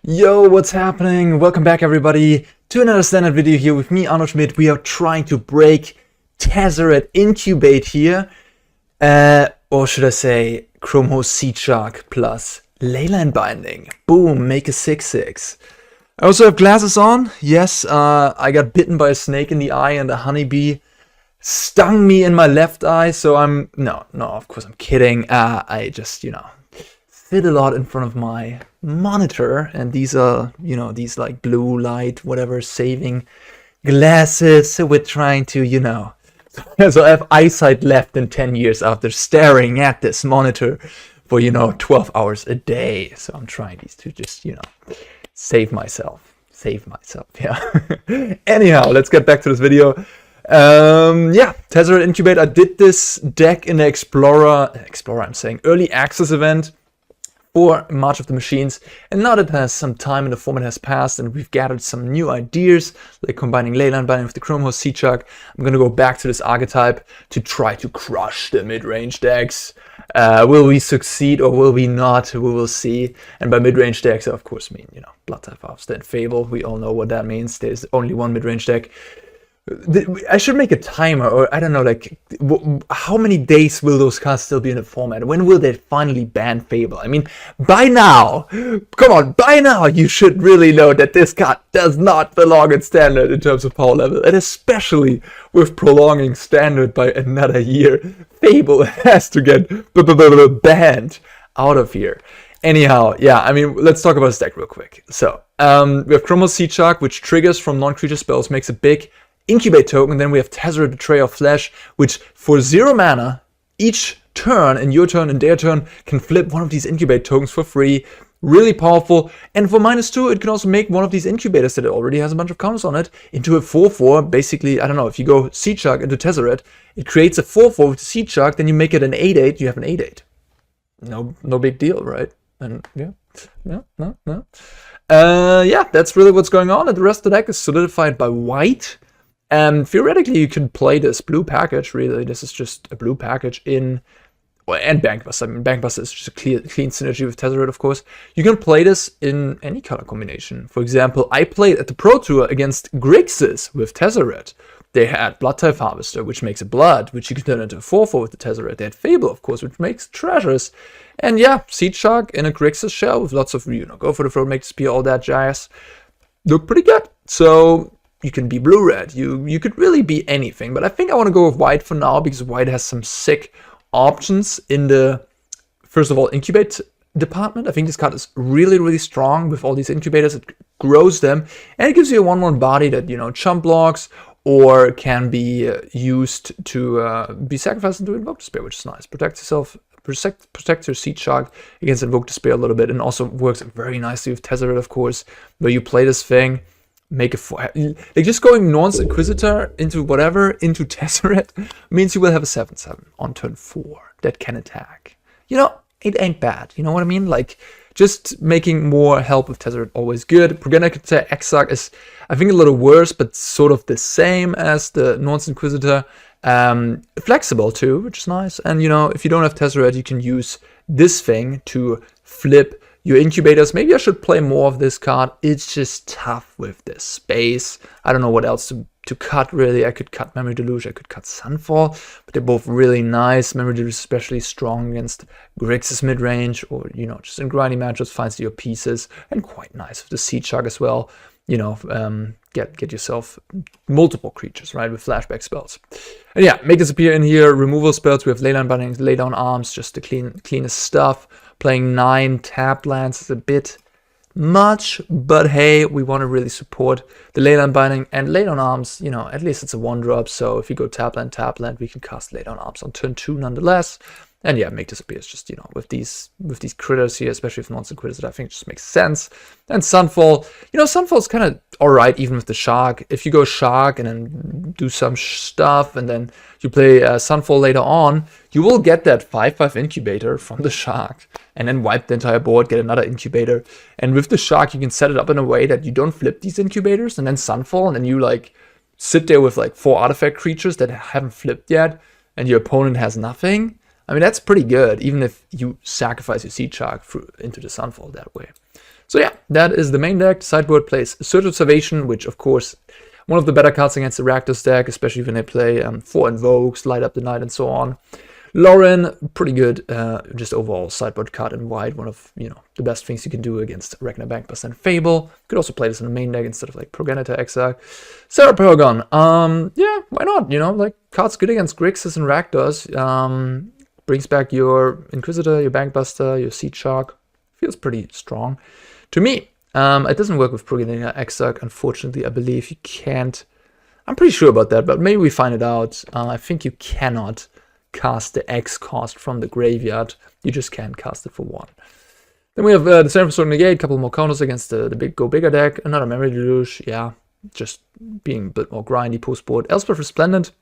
Yo, what's happening? Welcome back everybody to another standard video here with me, Arne. We are trying to break Tezzeret Incubate here. Or should I say Chrome Host Seedshark plus Leyline Binding. Boom, make a 6/6. I also have glasses on. Yes, I got bitten by a snake in the eye and a honeybee stung me in my left eye. So no, of course I'm kidding. I just, sit a lot in front of my monitor, and these are, these like blue light, whatever, saving glasses. So we're trying to, so I have eyesight left in 10 years after staring at this monitor for, 12 hours a day. So I'm trying these to just, save myself, yeah. Anyhow, let's get back to this video. Tezzeret Incubate. I did this deck in the early access event for March of the Machines, and now that has some time and the format has passed and we've gathered some new ideas, like combining Leyline Binding with the Chrome Host Seedshark, I'm gonna go back to this archetype to try to crush the mid-range decks. Will we succeed or will we not? We will see. And by mid-range decks, I of course mean, Blood-type Harvester and Fable. We all know what that means. There's only one mid-range deck. I should make a timer, or I don't know, like, how many days will those cards still be in the format? When will they finally ban Fable? I mean, by now, you should really know that this card does not belong in Standard in terms of power level, and especially with prolonging Standard by another year, Fable has to get banned out of here. Anyhow, yeah, I mean, let's talk about this deck real quick. So, we have Chrome Host Seedshark, which triggers from non-creature spells, makes a big Incubate token. Then we have Tezzeret Betrayer of Flesh, which for 0 mana, each turn, in your turn and their turn, can flip one of these Incubate tokens for free. Really powerful. And for -2, it can also make one of these Incubators that already has a bunch of counters on it into a 4/4. Basically, I don't know, if you go Seedshark into Tezzeret, it creates a 4/4 with Seedshark, then you make it an 8/8, you have an 8/8. No big deal, right? And yeah, that's really what's going on. And the rest of the deck is solidified by white. And theoretically, you can play this blue package. Really, this is just a blue package and Bankbuster. I mean, Bankbuster is just a clean synergy with Tezzeret, of course. You can play this in any color combination. For example, I played at the Pro Tour against Grixis with Tezzeret. They had Blood-type Harvester, which makes a blood, which you can turn into a 4/4 with the Tezzeret. They had Fable, of course, which makes treasures. And yeah, Seedshark in a Grixis shell with lots of, go for the throat, make disappear, all that jazz. Look pretty good. So you can be blue-red, you could really be anything, but I think I want to go with white for now, because white has some sick options in the, first of all, Incubate department. I think this card is really, really strong with all these Incubators. It grows them, and it gives you a 1/1 body that, chump blocks, or can be used to be sacrificed into Invoke Despair, which is nice. Protect yourself, protect your Seedshark against Invoke Despair a little bit, and also works very nicely with Tezzeret, of course, where you play this thing, make a 4, like just going Norn's Inquisitor into Tezzeret means you will have a 7/7 on turn 4 that can attack. It ain't bad. You know what I mean? Like, just making more help with Tezzeret always good. Progenitor Exarch is, I think, a little worse, but sort of the same as the Norn's Inquisitor. Flexible too, which is nice. And if you don't have Tezzeret, you can use this thing to flip your Incubators. Maybe I should play more of this card. It's just tough with this space. I don't know what else to cut, really. I could cut Memory Deluge, I could cut Sunfall, but they're both really nice. Memory Deluge is especially strong against Grixis mid-range, or, just in grindy matchups, finds your pieces, and quite nice with the Seedshark as well. Get yourself multiple creatures, right, with flashback spells. And yeah, make disappear in here. Removal spells, we have Leyline Binding, Lay Down Arms, just the cleanest stuff. Playing 9 tapped lands is a bit much, but hey, we want to really support the Leyline Binding and Lay Down Arms. At least it's a 1-drop, so if you go tap land, we can cast Lay Down Arms on turn 2 nonetheless. And yeah, make disappear is just, with these critters here, especially with monster critters, that I think just makes sense. And Sunfall, Sunfall's kind of alright even with the Shark. If you go Shark and then do some stuff, and then you play Sunfall later on, you will get that 5/5 Incubator from the Shark, and then wipe the entire board, get another Incubator. And with the Shark, you can set it up in a way that you don't flip these Incubators, and then Sunfall, and then you like sit there with like 4 artifact creatures that haven't flipped yet, and your opponent has nothing. I mean, that's pretty good, even if you sacrifice your Seedshark into the Sunfall that way. So yeah, that is the main deck. Sideboard plays Search Observation, which of course, one of the better cards against the Rakdos deck, especially when they play 4 Invokes, Light Up the Night, and so on. Loran, pretty good, just overall sideboard card in white, one of, you know, the best things you can do against Reckoner Bankbuster and Fable. Could also play this in the main deck instead of like Progenitor Exarch. Serra Paragon, yeah, why not, you know, like cards good against Grixis and Rakdos. Brings back your Inquisitor, your Bankbuster, your Seedshark. Feels pretty strong to me. It doesn't work with Progenitor Exarch, unfortunately. I believe you can't. I'm pretty sure about that, but maybe we find it out. I think you cannot cast the X cost from the graveyard. You just can't cast it for 1. Then we have the Disdainful Stroke Negate, a couple more counters against the big Go Bigger deck. Another Memory Deluge, yeah, just being a bit more grindy post-board. Elspeth Resplendent,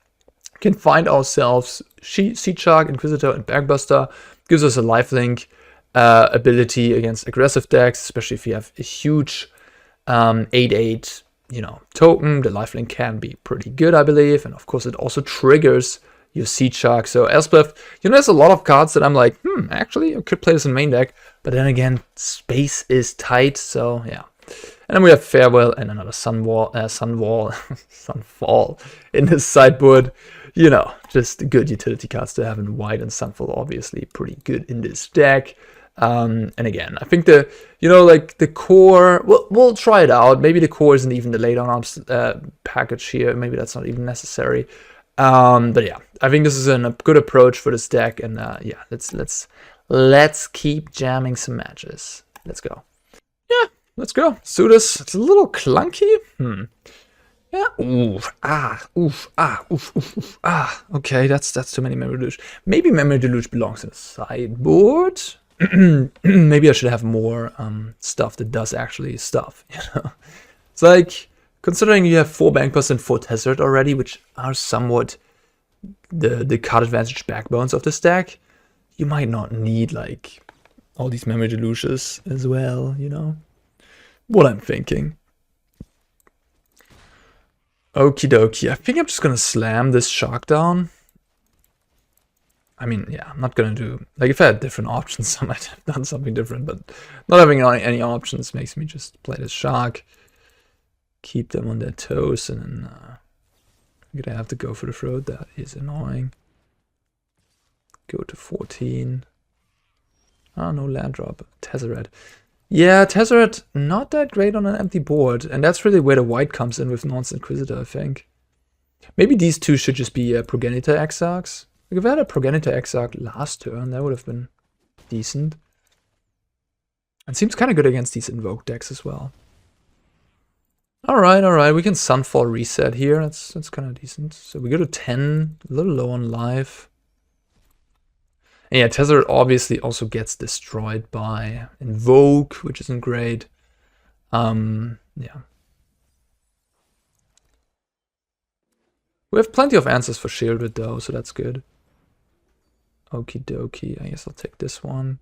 can find ourselves Seedshark, Inquisitor, and Bankbuster. Gives us a lifelink ability against aggressive decks, especially if you have a huge 8/8, you know, token. The lifelink can be pretty good, I believe, and of course it also triggers your Seedshark. So Elspeth, you know, there's a lot of cards that I'm like, actually, I could play this in main deck, but then again, space is tight, so yeah. And then we have Farewell and another Sunfall in the sideboard. You know, just good utility cards to have in white, and Sunfall obviously pretty good in this deck. And again, I think the, you know, like the core, we'll try it out. Maybe the core isn't even the laydown arms package here. Maybe that's not even necessary. But yeah, I think this is a good approach for this deck, and yeah, let's keep jamming some matches. Let's go. Yeah, let's go. Let's do this. It's a little clunky. Yeah. Okay, that's too many Memory Deluge. Maybe Memory Deluge belongs in the sideboard. Maybe I should have more stuff that does actually stuff. You know, it's like, considering you have 4 Bankbuster and 4 Tezzeret already, which are somewhat the card advantage backbones of this deck, you might not need like all these Memory Deluges as well, you know? What I'm thinking. Okie dokie, I think I'm just gonna slam this Shark down. I mean, yeah, I'm not gonna do, like, if I had different options, I might have done something different, but not having any options makes me just play this Shark. Keep them on their toes, and then I'm gonna have to go for the throat. That is annoying. Go to 14. Oh, no land drop. Tezzeret. Yeah, Tezzeret, not that great on an empty board, and that's really where the white comes in with Norn's Inquisitor, I think. Maybe these two should just be Progenitor Exarchs. Like, if I had a Progenitor Exarch last turn, that would have been decent. It seems kind of good against these Invoke decks as well. Alright, we can Sunfall reset here. That's kind of decent. So we go to 10, a little low on life. And yeah, Tezzeret obviously also gets destroyed by Invoke, which isn't great. Yeah. We have plenty of answers for Shieldred though, so that's good. Okie dokie, I guess I'll take this one.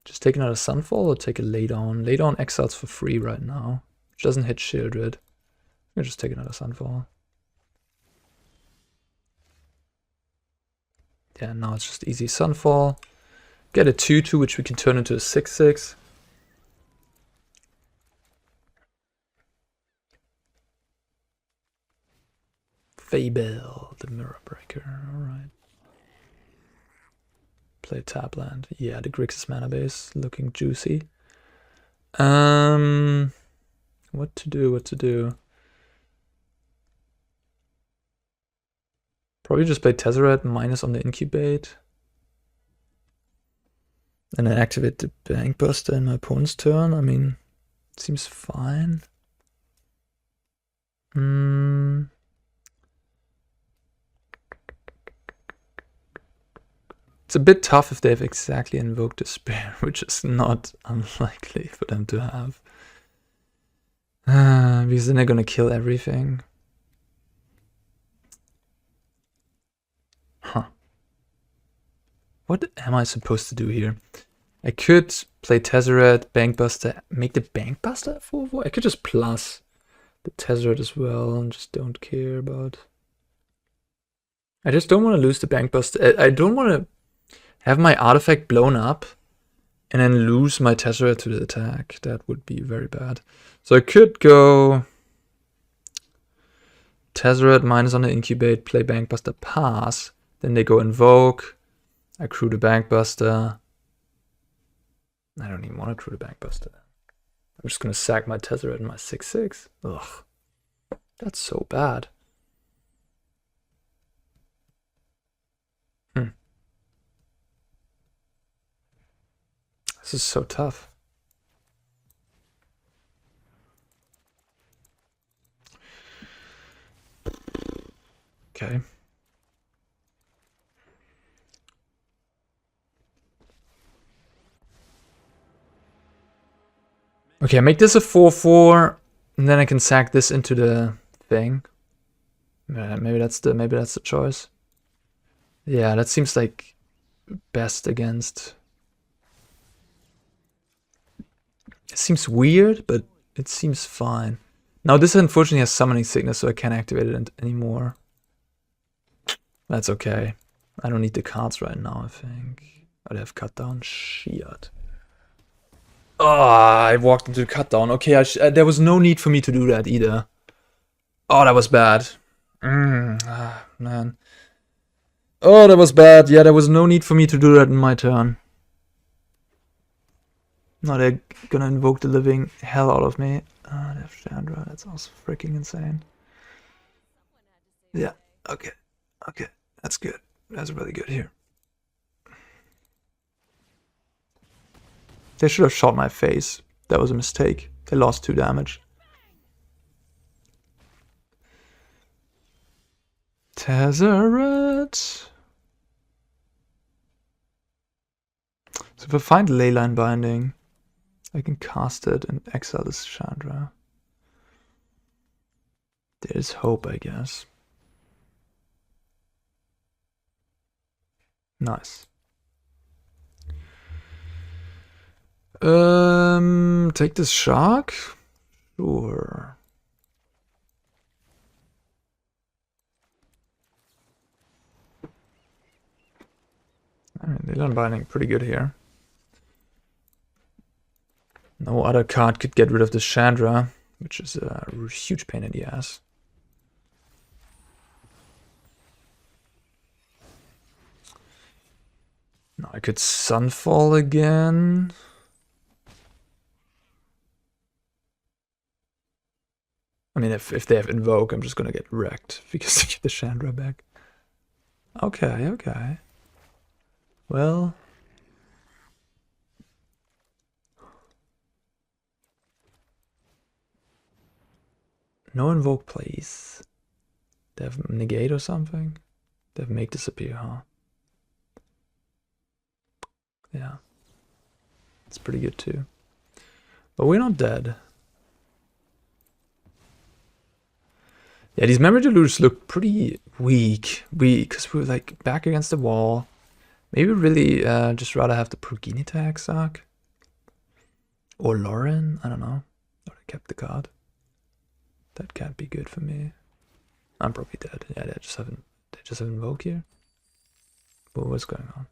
Just take another Sunfall or take a Laydown. Laydown exiles for free right now, which doesn't hit Shieldred. I'll just take another Sunfall. Yeah, now it's just easy Sunfall. Get a 2/2, which we can turn into a 6/6. Fable, the Mirror Breaker, alright. Play tap land. Yeah, the Grixis mana base looking juicy. What to do? Probably just play Tezzeret minus on the Incubate. And then activate the Bankbuster in my opponent's turn. I mean, it seems fine. It's a bit tough if they've exactly invoked Despair, which is not unlikely for them to have. Because then they're gonna kill everything. Huh. What am I supposed to do here? I could play Tezzeret, Bankbuster, make the Bankbuster 4/4. I could just plus the Tezzeret as well and just don't care about. I just don't want to lose the Bankbuster. I don't want to have my artifact blown up and then lose my Tezzeret to the attack. That would be very bad. So I could go Tezzeret minus on the incubate, play Bankbuster, pass. Then they go invoke. I crew the Bankbuster. I don't even want to crew the Bankbuster. I'm just gonna sack my Tezzeret and my 6/6. Ugh. That's so bad. This is so tough. Okay. Okay, make this a 4/4, and then I can sack this into the thing. Maybe that's the choice. Yeah, that seems like best against. It seems weird, but it seems fine. Now this unfortunately has summoning sickness, so I can't activate it anymore. That's okay. I don't need the cards right now, I think. I'd have cut down. Shit. Oh, I walked into the cut down. Okay, there was no need for me to do that either. Oh, that was bad. Man. Oh, that was bad. Yeah, there was no need for me to do that in my turn. No, they're gonna invoke the living hell out of me. Oh, they have Chandra. That's also freaking insane. Yeah, okay. Okay, that's good. That's really good here. They should have shot my face. That was a mistake. They lost 2 damage. Tezzeret. So if I find Leyline Binding, I can cast it and exile this Chandra. There's hope, I guess. Nice. Take this shark? Sure. I mean, Leyline Binding pretty good here. No other card could get rid of this Chandra, which is a huge pain in the ass. Now I could Sunfall again. I mean, if they have Invoke, I'm just gonna get wrecked because they get the Chandra back. Okay, okay. Well... No Invoke, please. They have Negate or something? They have Make Disappear, huh? Yeah. It's pretty good too. But we're not dead. Yeah, these Memory Deluge look pretty weak. Because we're like back against the wall. Maybe really just rather have the Progenitor Exarch. Or Loran, I don't know. Or I kept the card. That can't be good for me. I'm probably dead. Yeah, they just have Invoke here. But what's going on?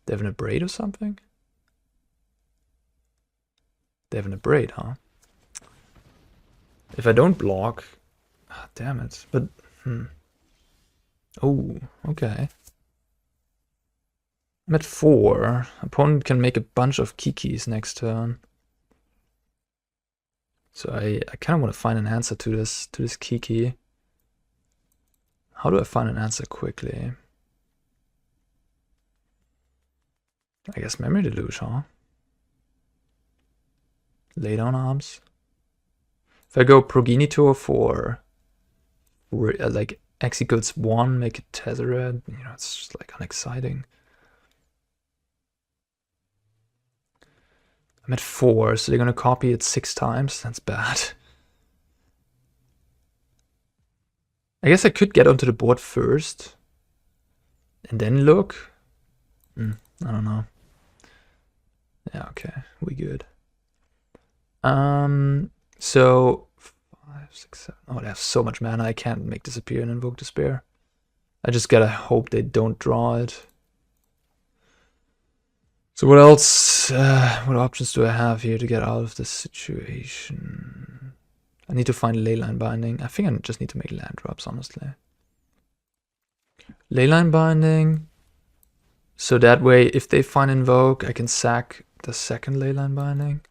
They have an Abrade or something? They have an Abrade, huh? If I don't block... Ah, damn it. But, Oh, okay. I'm at 4. Opponent can make a bunch of Kikis next turn. So I kind of want to find an answer to this Kiki. How do I find an answer quickly? I guess Memory Deluge, huh? Lay down arms. If I go Progenitor for like executes 1, make it Tezzeret, you know, it's just like unexciting. I'm at 4, so they're gonna copy it 6 times. That's bad. I guess I could get onto the board first and then look. I don't know. Yeah, okay, we good. So 5, 6, 7. Oh, they have so much mana. I can't make Disappear and Invoke Despair. I just gotta hope they don't draw it. So what else? What options do I have here to get out of this situation? I need to find Leyline Binding. I think I just need to make land drops, honestly. Leyline Binding. So that way, if they find Invoke, I can sack the second Leyline Binding.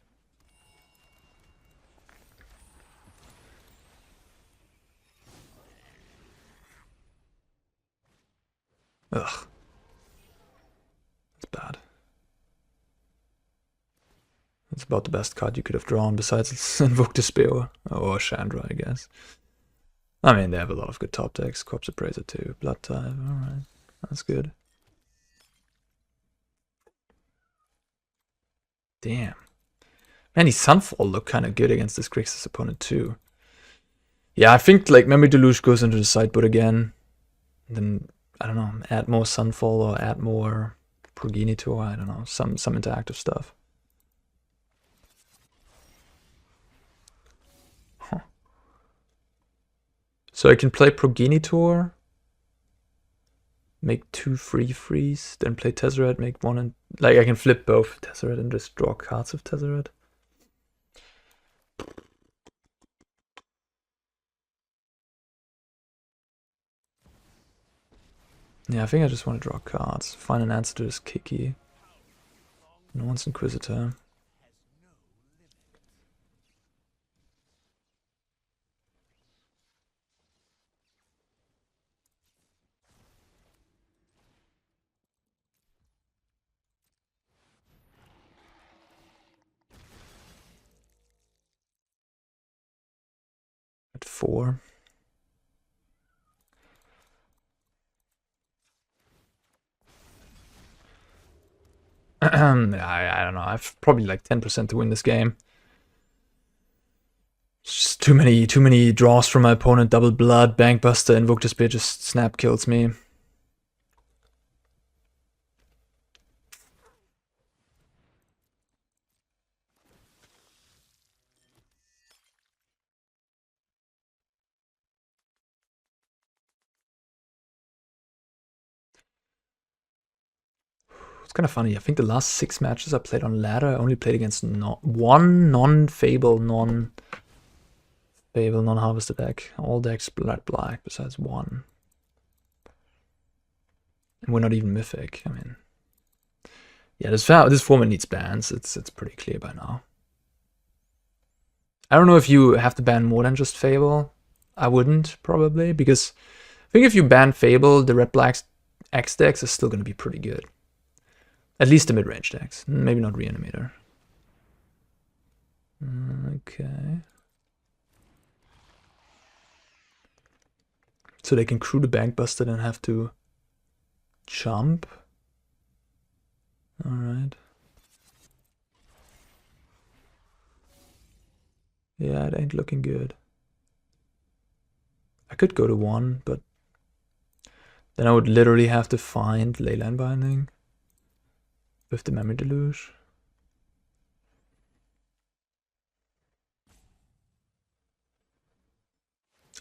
Ugh. That's bad. It's about the best card you could have drawn besides Invoke Despair. Or Chandra, I guess. I mean, they have a lot of good top decks. Corpse Appraiser too. Blood Type. Alright. That's good. Damn. Man, his Sunfall looked kind of good against this Grixis opponent too. Yeah, I think like Memory Deluge goes into the sideboard again. And then, I don't know, add more Sunfall or add more Progenitor. I don't know, some interactive stuff. Huh. So I can play Progenitor, make 2 free-frees, then play Tezzeret, make 1 and... Like, I can flip both Tezzeret and just draw cards of Tezzeret. Yeah, I think I just want to draw cards. Find an answer to this Kiki. Norn's Inquisitor. At 4. I don't know. I've probably like 10% to win this game. It's just too many draws from my opponent. Double Blood, Bankbuster, Invoke Despair just snap kills me. It's kind of funny. I think the last 6 matches I played on ladder, I only played against one non-Fable, non-Harvester deck. All decks black besides one. And we're not even Mythic. I mean, yeah, this format needs bans. It's pretty clear by now. I don't know if you have to ban more than just Fable. I wouldn't, probably, because I think if you ban Fable, the red-black X decks are still going to be pretty good. At least the mid-range decks. Maybe not Reanimator. Okay. So they can crew the Bankbuster and have to jump. Alright. Yeah, it ain't looking good. I could go to 1, but then I would literally have to find Leyline Binding with the Memory Deluge.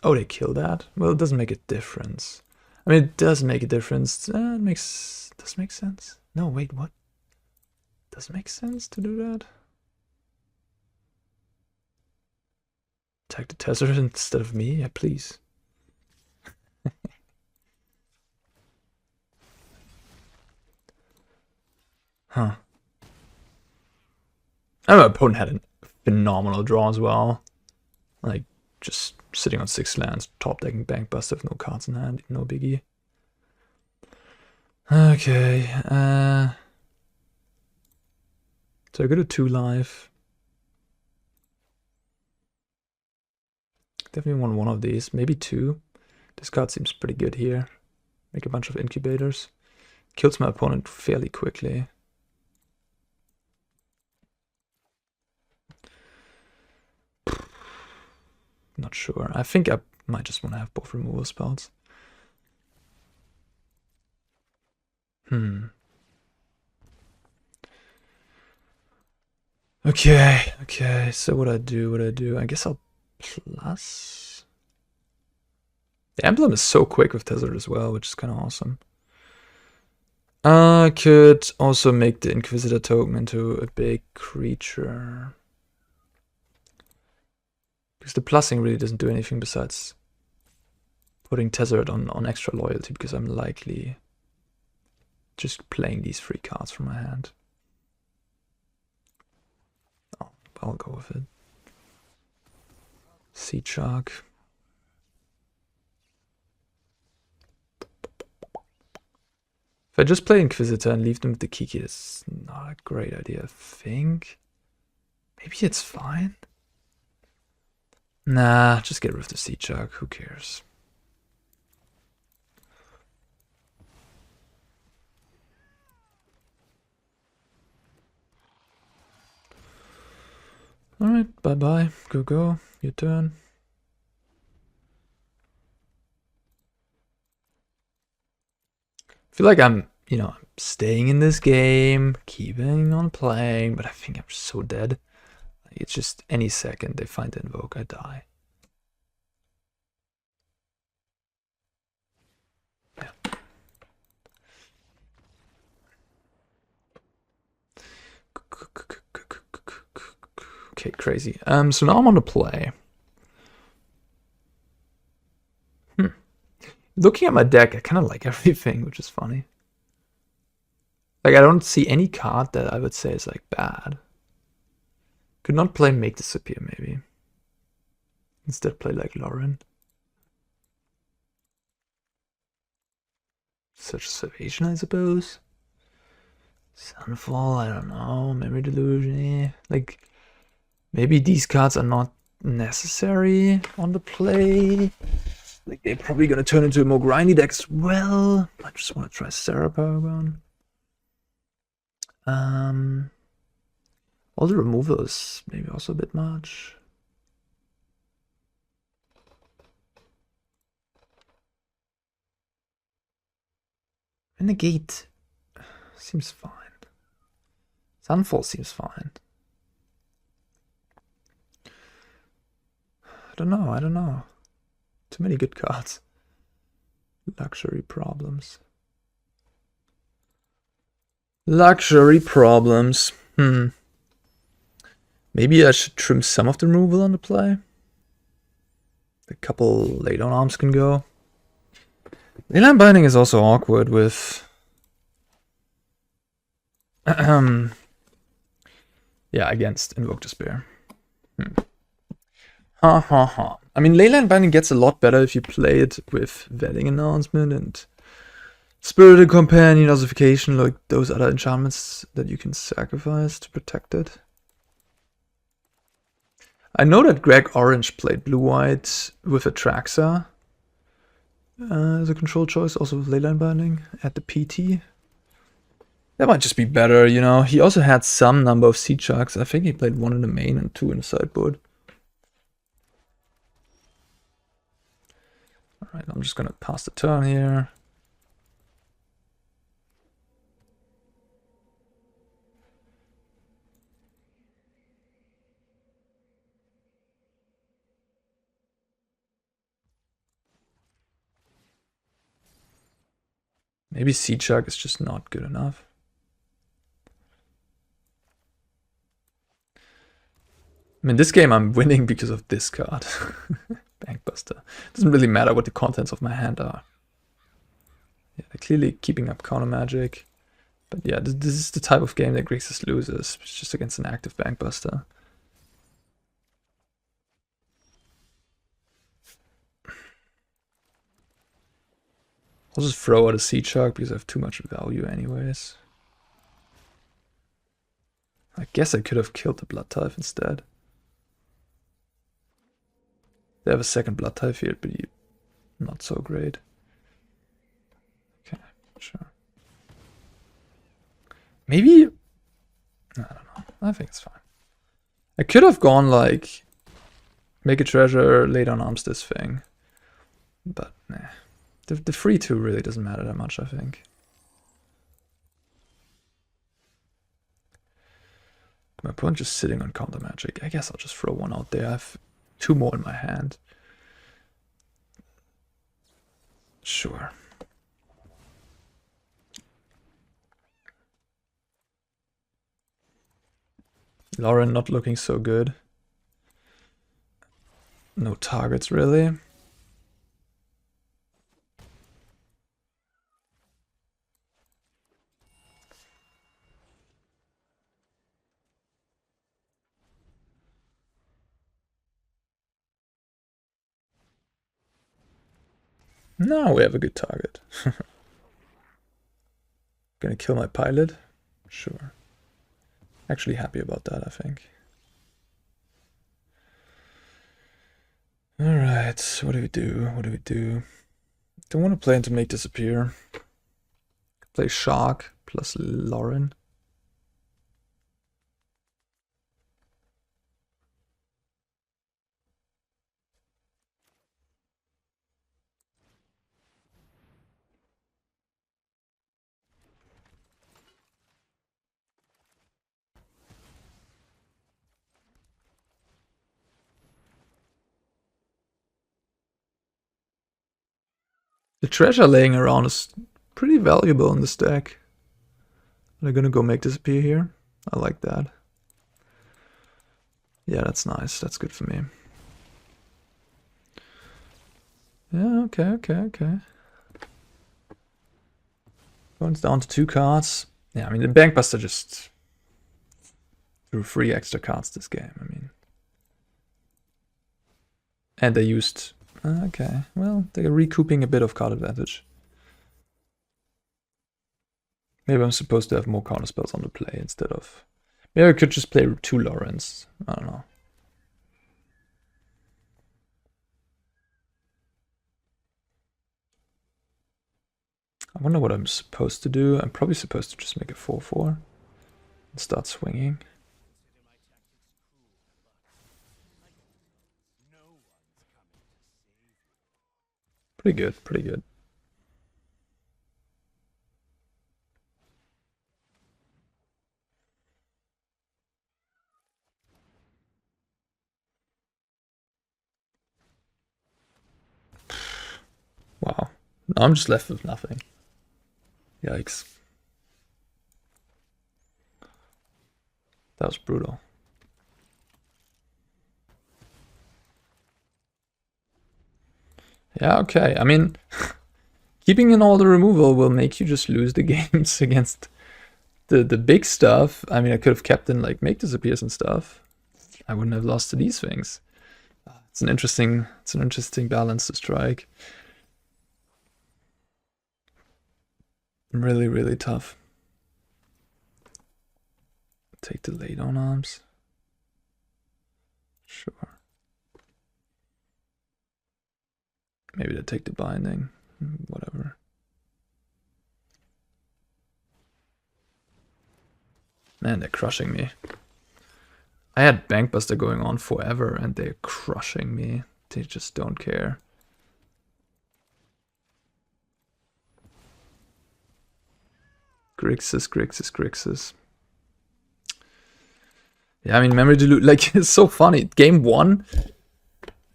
Oh, they kill that? Well, it doesn't make a difference. I mean, it does make a difference. Does make sense. No, wait, what? Does it make sense to do that? Attack the Tezzeret instead of me? Yeah, please. Huh. I know my opponent had a phenomenal draw as well. Like, just sitting on 6 lands, top decking Bankbuster with no cards in hand, no biggie. Okay, so I go to 2 life. Definitely want one of these, maybe 2. This card seems pretty good here. Make a bunch of incubators. Kills my opponent fairly quickly. Not sure. I think I might just want to have both removal spells. Okay, so what I do? I guess I'll plus. The emblem is so quick with Tezzeret as well, which is kind of awesome. I could also make the Inquisitor token into a big creature. Because the plussing really doesn't do anything besides putting Tezzeret on extra loyalty, because I'm likely just playing these 3 cards from my hand. Oh, I'll go with it. Seedshark. If I just play Inquisitor and leave them with the Kiki, that's not a great idea, I think. Maybe it's fine. Nah, just get rid of the Seedshark, who cares? Alright, bye-bye. Go. Your turn. I feel like I'm staying in this game, keeping on playing, but I think I'm so dead. It's just any second they find the invoke, I die. Yeah. Okay, crazy. So now I'm on the play. Looking at my deck, I kind of like everything, which is funny. Like, I don't see any card that I would say is, like, bad. Could not play Make Disappear, maybe. Instead play, like, Loran. Search Salvation, I suppose. Sunfall, I don't know. Memory Deluge, like, maybe these cards are not necessary on the play. Like, they're probably gonna turn into a more grindy deck as well. I just want to try Serra Paragon. All the removals, maybe also a bit much. And Negate seems fine. Sunfall seems fine. I don't know. Too many good cards. Luxury problems. Maybe I should trim some of the removal on the play. A couple lay-down arms can go. Leyline Binding is also awkward with... yeah, against Invoke Despair. I mean, Leyline Binding gets a lot better if you play it with Wedding Announcement and Spirited Companion, Ossification, like those other enchantments that you can sacrifice to protect it. I know that Greg Orange played blue-white with Atraxa as a control choice, also with Leyline Binding at the PT. That might just be better, you know. He also had some number of Seedsharks. I think he played 1 in the main and 2 in the sideboard. Alright, I'm just gonna pass the turn here. Maybe Seedshark is just not good enough. I mean, this game I'm winning because of this card. Bankbuster. Doesn't really matter what the contents of my hand are. Yeah, they're clearly keeping up counter magic. But yeah, this is the type of game that Grixis loses. It's just against an active Bankbuster. I'll just throw out a Seedshark because I have too much value anyways. I guess I could have killed the Blood Type instead. They have a second Blood Type field, but not so great. Okay, sure. Maybe... I don't know. I think it's fine. I could have gone like... Make a treasure, lay down arms this thing. But, nah. The 3-2 really doesn't matter that much, I think. My opponent just sitting on counter magic. I guess I'll just throw one out there. I have 2 more in my hand. Sure. Loran not looking so good. No targets, really. Now we have a good target. Gonna kill my pilot? Sure. Actually happy about that, I think. Alright, what do we do? What do we do? Don't want to play into Make Disappear. Play Shark plus Loran. The treasure laying around is pretty valuable in this deck. They're gonna go Make Disappear here. I like that. Yeah, that's nice. That's good for me. Yeah, okay. Going down to 2 cards. Yeah, I mean, the Bankbuster just threw 3 extra cards this game. I mean, and they used... Okay, well, they're recouping a bit of card advantage. Maybe I'm supposed to have more counter spells on the play instead of... Maybe I could just play 2 Lorans. I don't know. I wonder what I'm supposed to do. I'm probably supposed to just make a 4/4 and start swinging. Pretty good, pretty good. Wow. Now I'm just left with nothing. Yikes. That was brutal. Yeah, okay. I mean, keeping in all the removal will make you just lose the games against the big stuff. I mean, I could have kept in like Make Disappears and stuff. I wouldn't have lost to these things. It's an interesting balance to strike. Really, really tough. Take the late on arms. Sure. Maybe to take the binding. Whatever. Man, they're crushing me. I had Bankbuster going on forever and they're crushing me. They just don't care. Grixis. Yeah, I mean, Memory Deluge, like, it's so funny. Game 1,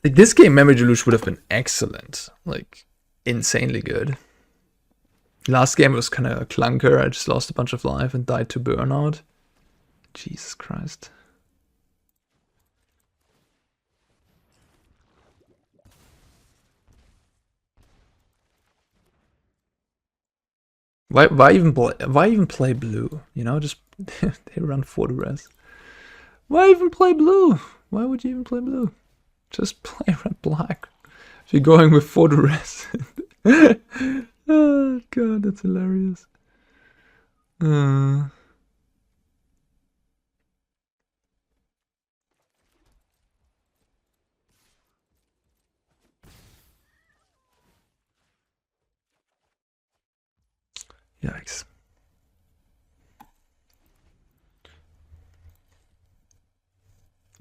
like, this game, Memory Deluge would have been excellent. Like, insanely good. Last game was kind of a clunker. I just lost a bunch of life and died to burnout. Jesus Christ. Why even play blue? You know, just they run for the rest. Why even play blue? Why would you even play blue? Just play red black. If you're going with for the rest. Oh god, that's hilarious. Yikes.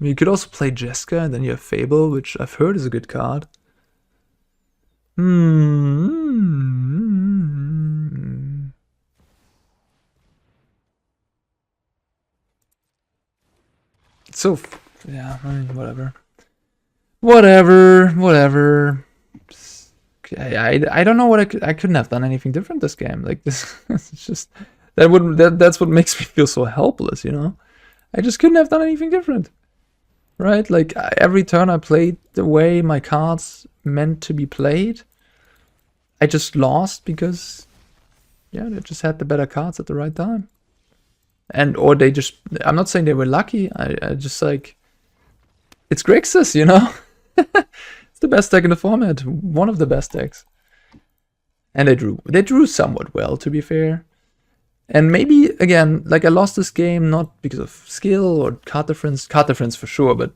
I mean, you could also play Jeska, and then you have Fable, which I've heard is a good card. So, yeah, I mean, whatever. Whatever. I don't know what I couldn't have done anything different this game. Like this, it's just that's what makes me feel so helpless, you know. I just couldn't have done anything different. Right? Like, every turn I played the way my cards meant to be played. I just lost because, yeah, they just had the better cards at the right time. And, or they just, I'm not saying they were lucky. I just like, it's Grixis, you know? It's the best deck in the format. One of the best decks. And they drew somewhat well, to be fair. And maybe, again, like I lost this game not because of skill or card difference for sure, but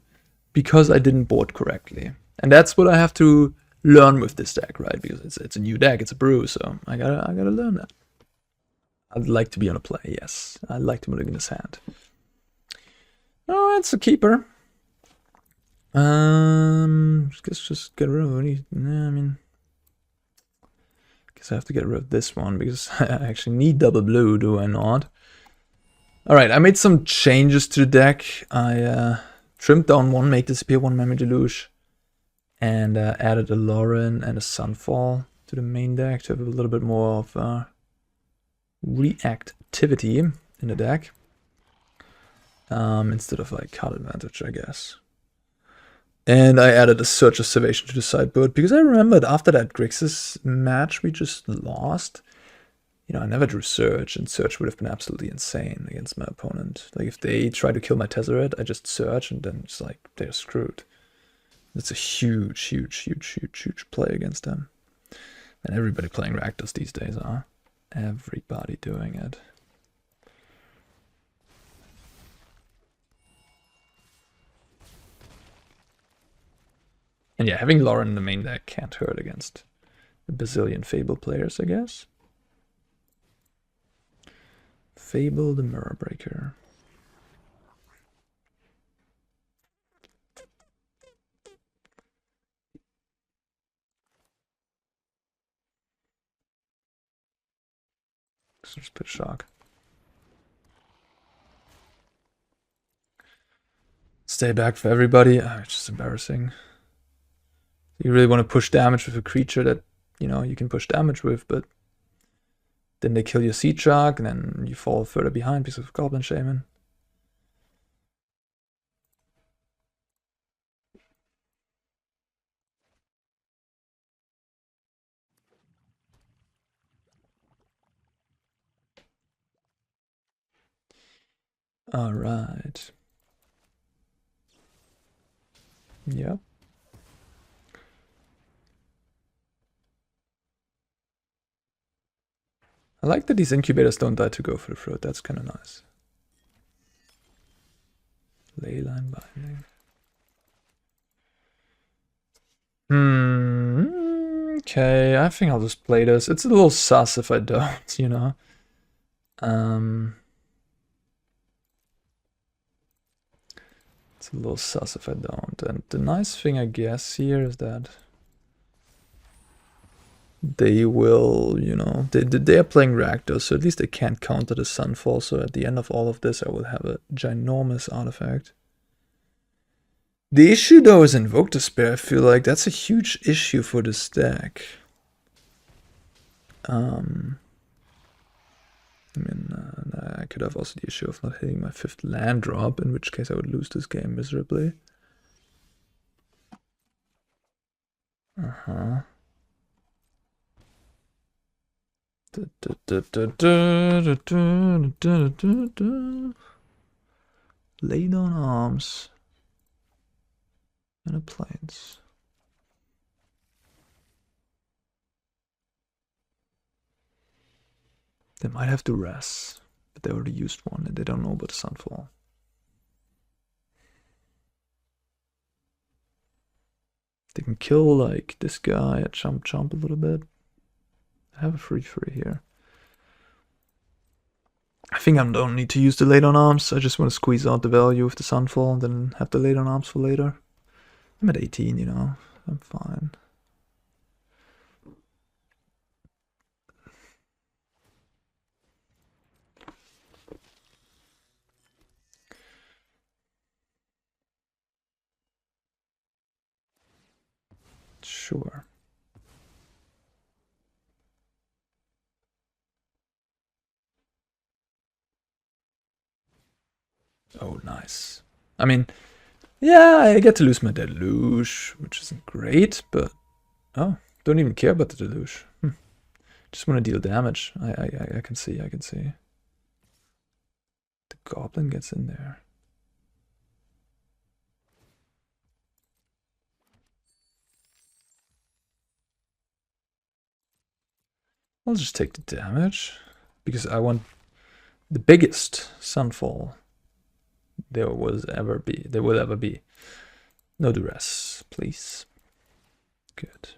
because I didn't board correctly. And that's what I have to learn with this deck, right? Because it's a new deck, it's a brew, so I gotta learn that. I'd like to be on a play, yes. I'd like to mulligan his hand. Oh, it's a keeper. Guess just get rid of it. I mean, guess I have to get rid of this one because I actually need double blue, do I not? Alright, I made some changes to the deck. I trimmed down one, make disappear one Memory Deluge, and added a Loran and a Sunfall to the main deck to have a little bit more of reactivity in the deck. Instead of like card advantage, I guess. And I added a Search Observation to the sideboard because I remembered after that Grixis match we just lost. You know, I never drew Search, and Search would have been absolutely insane against my opponent. Like, if they try to kill my Tezzeret, I just Search, and then it's like, they're screwed. It's a huge play against them. And everybody playing Rakdos these days, huh? Everybody doing it. And yeah, having Loran in the main deck can't hurt against a bazillion Fable players, I guess. Fable the Mirror Breaker. Just put shock. Stay back for everybody. Oh, it's just embarrassing. You really want to push damage with a creature that, you know, you can push damage with, but then they kill your Seedshark, and then you fall further behind because of Goblin Shaman. Alright. Yep. I like that these incubators don't die to go for the fruit. That's kind of nice. Leyline Binding. Okay, I think I'll just play this. It's a little sus if I don't, you know. It's a little sus if I don't. And the nice thing, I guess, here is that they will, you know, they are playing Rakdos, so at least they can't counter the Sunfall. So at the end of all of this, I will have a ginormous artifact. The issue, though, is Invoke Despair. I feel like that's a huge issue for this deck. I mean, I could have also the issue of not hitting my 5th land drop, in which case I would lose this game miserably. Lay down arms. And a plains. They might have to rest, but they already used one and they don't know about the Sunfall. They can kill like this guy at jump a little bit. I have a 3/3 here. I think I don't need to use the late on arms. I just want to squeeze out the value of the Sunfall and then have the late on arms for later. I'm at 18, you know. I'm fine. Sure. Oh, nice. I mean, yeah, I get to lose my Deluge, which isn't great, but... Oh, don't even care about the Deluge. Just want to deal damage. I can see, I can see. The Goblin gets in there. I'll just take the damage, because I want the biggest Sunfall there will ever be. No duress, please. Good.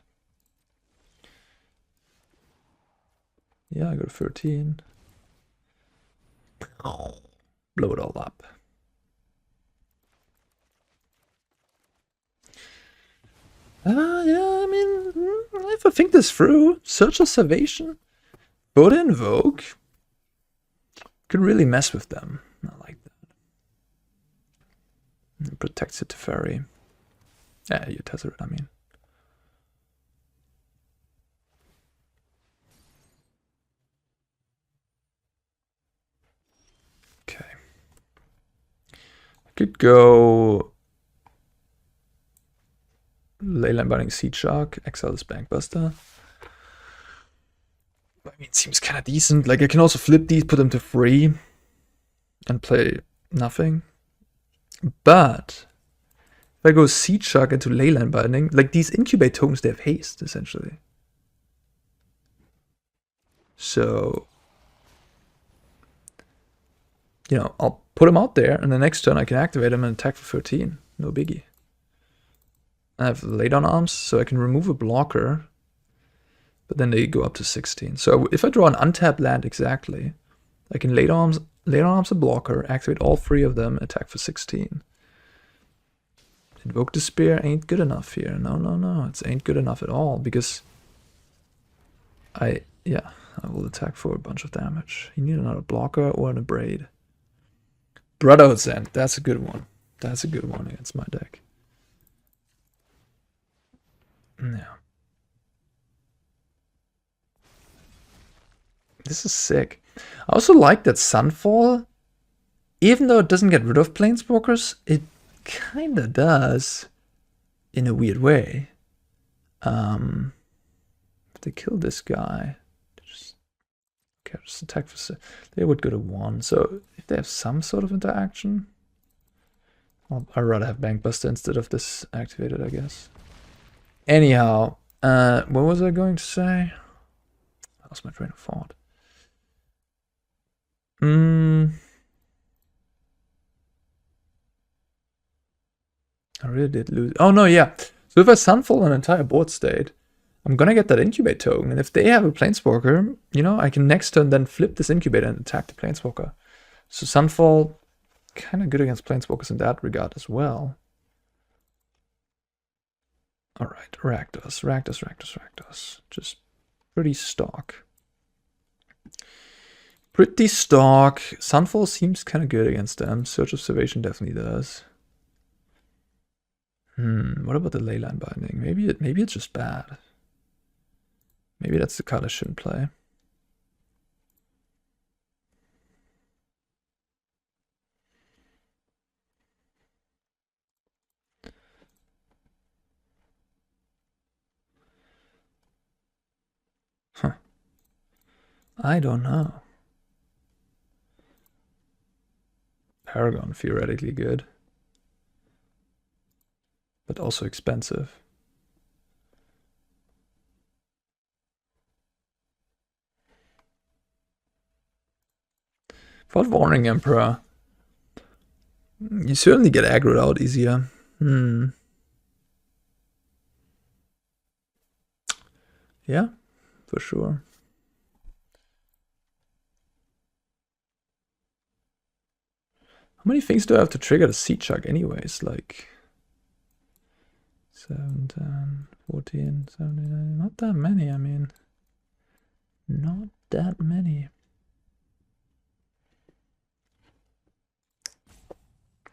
Yeah, I go to 13. Blow it all up. Yeah, I mean, if I think this through, Search of Salvation, Both Invoke, could really mess with them. I like that. And protects it to Fairy. Yeah, you Tezzeret, I mean. Okay. I could go Leyline Binding Seedshark, exile this Bankbuster. I mean, it seems kind of decent. Like, I can also flip these, put them to 3, and play nothing. But if I go Seedshark into Leyline Binding, like these Incubate tokens, they have haste, essentially. So, you know, I'll put them out there, and the next turn I can activate them and attack for 13. No biggie. I have Laydown Arms, so I can remove a blocker, but then they go up to 16. So if I draw an untapped land exactly, I can Laydown Arms a blocker, activate all 3 of them, attack for 16. Invoke Despair ain't good enough here. No, it ain't good enough at all, because I will attack for a bunch of damage. You need another blocker or an Abrade. Brotherhood's End, that's a good one. That's a good one against my deck. Yeah. This is sick. I also like that Sunfall, even though it doesn't get rid of Planeswalkers, it kinda does in a weird way. If they kill this guy, just attack for... They would go to 1, so if they have some sort of interaction, I'd rather have Bankbuster instead of this activated, I guess. Anyhow, what was I going to say? I lost my train of thought. I really did lose. Oh no, yeah. So if I Sunfall an entire board state, I'm gonna get that Incubate token, and if they have a Planeswalker, you know, I can next turn then flip this Incubator and attack the Planeswalker. So Sunfall, kind of good against Planeswalkers in that regard as well. Alright, Rakdos. Just pretty stock. Pretty stock. Sunfall seems kind of good against them. Search of Salvation definitely does. What about the Leyline Binding? Maybe it's just bad. Maybe that's the card I shouldn't play. Huh. I don't know. Paragon, theoretically good. But also expensive. Without Warning Emperor, you certainly get aggroed out easier. Yeah, for sure. How many things do I have to trigger the Seedshark anyways? Like 7, 10, 14, 79. Not that many, I mean. Not that many.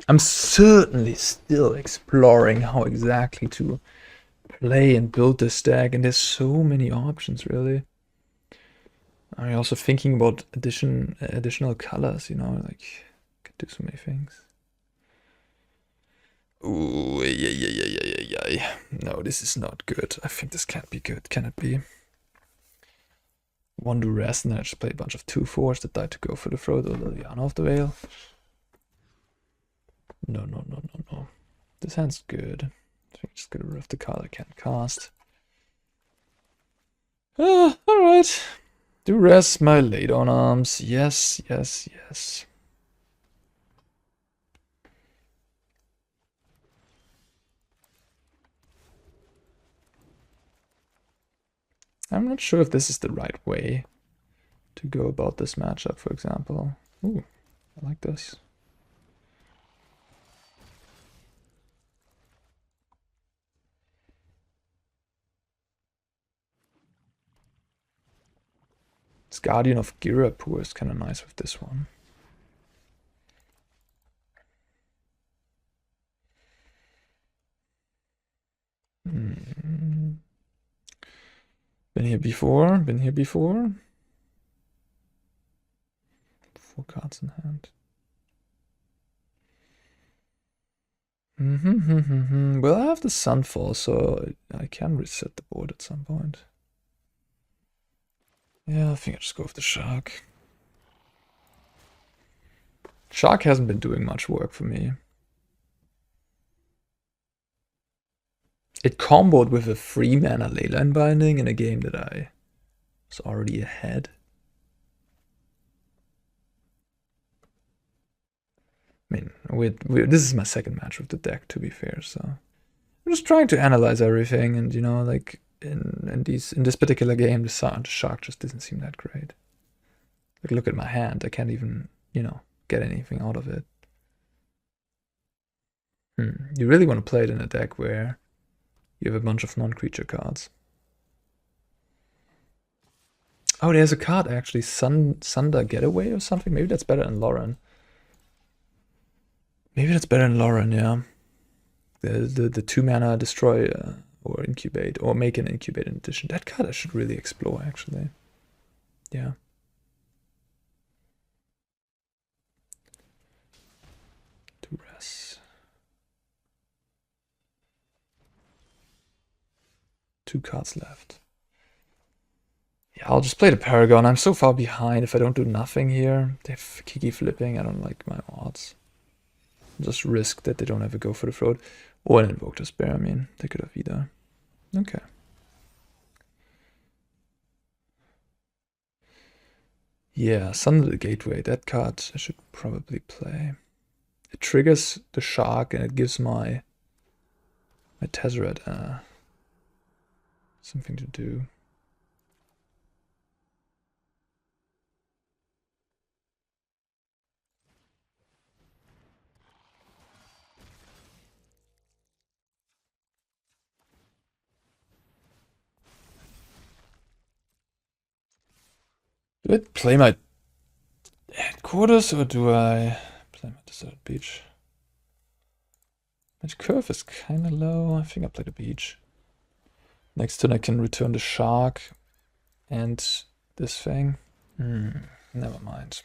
I'm certainly still exploring how exactly to play and build this deck, and there's so many options, really. I'm also thinking about additional colors, you know, like, could do so many things. Ooh, yeah. No, this is not good. I think this can't be good. Can it be? One duress, and then I just play a bunch of 2/4s that die to go for the Frodo or the Liliana of the Veil. No. This hand's good. I think just get rid of the card I can't cast. Alright. Duress my late on arms. Yes. I'm not sure if this is the right way to go about this matchup, for example. Ooh, I like this. This Guardian of Girapur is kind of nice with this one. Been here before. 4 cards in hand. Well, I have the Sunfall, so I can reset the board at some point. Yeah, I think I just go with the Shark. Shark hasn't been doing much work for me. It comboed with a 3-mana Leyline Binding in a game that I was already ahead. I mean, this is my second match with the deck, to be fair, so I'm just trying to analyze everything, and you know, like in this particular game, the Shark just doesn't seem that great. Like, look at my hand, I can't even, you know, get anything out of it. You really want to play it in a deck where you have a bunch of non-creature cards. Oh, there's a card actually, Sunder Getaway or something. Maybe that's better than Loran. Yeah. The 2-mana destroy or incubate, or make an incubate in addition. That card I should really explore, actually. Yeah. Duress. 2 cards left. Yeah, I'll just play the Paragon. I'm so far behind if I don't do nothing here. They have Kiki flipping. I don't like my odds. Just risk that they don't have a go for the throat. Or an Invoke Despair, I mean. They could have either. Okay. Yeah, Sunder the Gateway. That card I should probably play. It triggers the Shark and it gives my Tezzeret something to do. Do I play my headquarters or do I play my Desert Beach? My curve is kind of low. I think I play the beach. Next turn I can return the Shark and this thing. Never mind.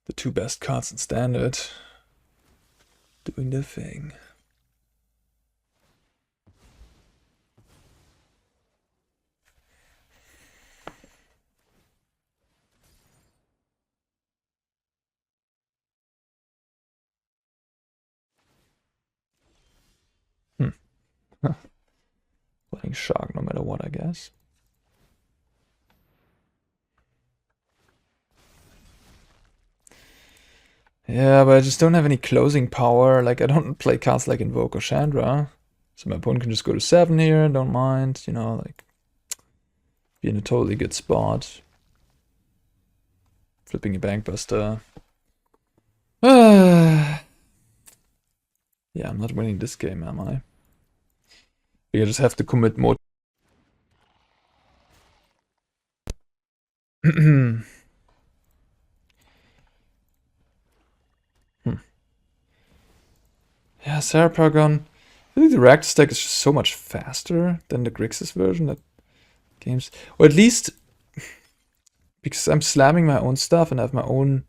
The 2 best cards in Standard doing their thing. Playing Shark no matter what, I guess. Yeah, but I just don't have any closing power. Like, I don't play cards like Invoke or Chandra. So my opponent can just go to 7 here, don't mind, you know, like, be in a totally good spot. Flipping a Bankbuster. Yeah, I'm not winning this game, am I? I just have to commit more. Yeah, Serra Paragon. I think the Rakdos deck is just so much faster than the Grixis version that games, or at least because I'm slamming my own stuff and I have my own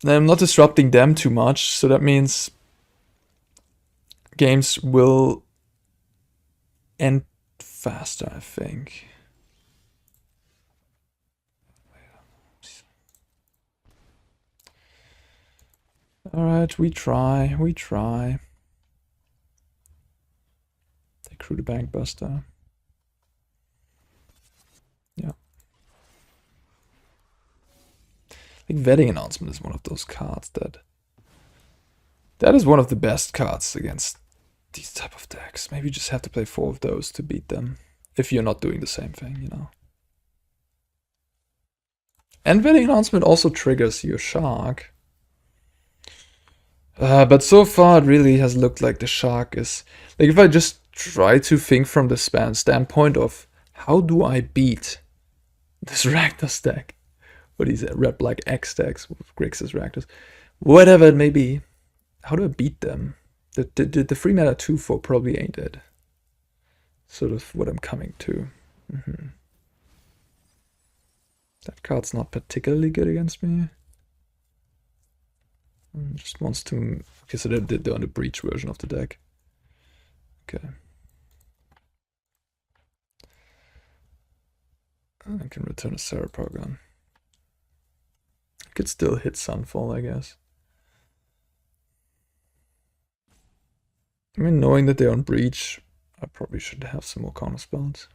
I'm not disrupting them too much, so that means games will end faster, I think. Alright, we try. They crew the Bankbuster. Yeah. I think Wedding Announcement is one of those cards that is one of the best cards against these type of decks. Maybe you just have to play 4 of those to beat them, if you're not doing the same thing, you know. And Wedding Announcement also triggers your Shark. But so far it really has looked like the Shark is... Like, if I just try to think from the standpoint of how do I beat this Rakdos deck, or these red black X decks with Grixis Rakdos, whatever it may be, how do I beat them? The 3-mana 2/4 probably ain't it. Sort of what I'm coming to. That card's not particularly good against me. Just wants to... Okay, so they're on the Breach version of the deck. Okay. I can return a Serra Paragon. I could still hit Sunfall, I guess. I mean, knowing that they're on Breach, I probably should have some more counter spells.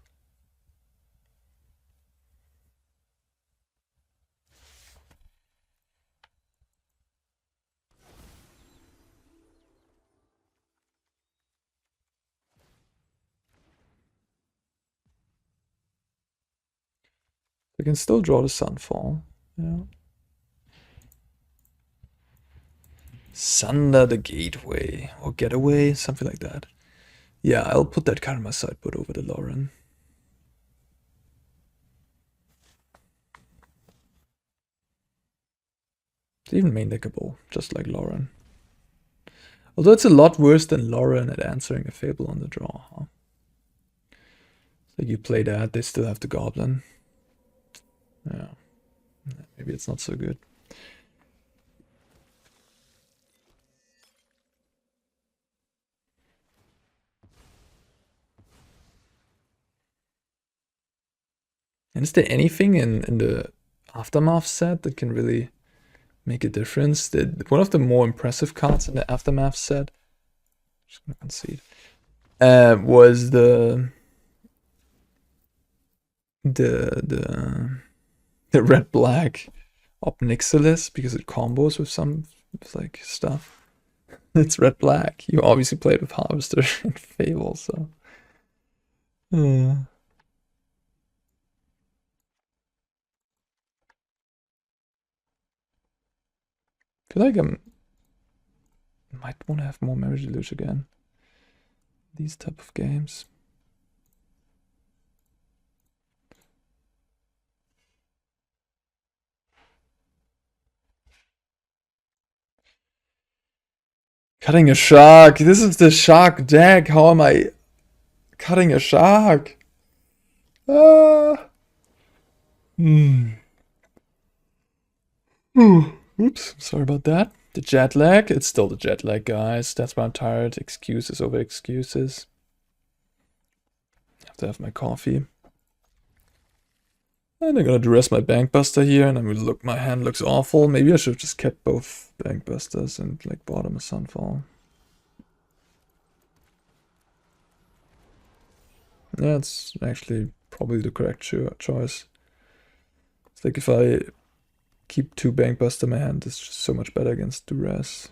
I can still draw the Sunfall. Yeah. Sunder the Gateway, or Getaway, something like that. Yeah, I'll put that card in my sideboard over the Loran. It's even main deckable, just like Loran. Although it's a lot worse than Loran at answering a Fable on the draw, huh? Like you play that, they still have the Goblin. Yeah, maybe it's not so good. And is there anything in the Aftermath set that can really make a difference? One of the more impressive cards in the Aftermath set, just gonna concede, was the red black Obnixilis, because it combos with some like stuff. It's red black. You obviously played with Harvester and Fable, so. I feel like I might want to have more Memory Deluge again. These type of games. Cutting a Shark. This is the Shark deck. How am I cutting a Shark? Oops, sorry about that. The jet lag. It's still the jet lag, guys. That's why I'm tired. Excuses over excuses. I have to have my coffee. And I'm gonna duress my Bankbuster here, and I'm gonna look. My hand looks awful. Maybe I should have just kept both Bankbusters and like bottom a Sunfall. Yeah, it's actually probably the correct choice. It's like if I keep 2 Bankbuster, my hand is just so much better against duress.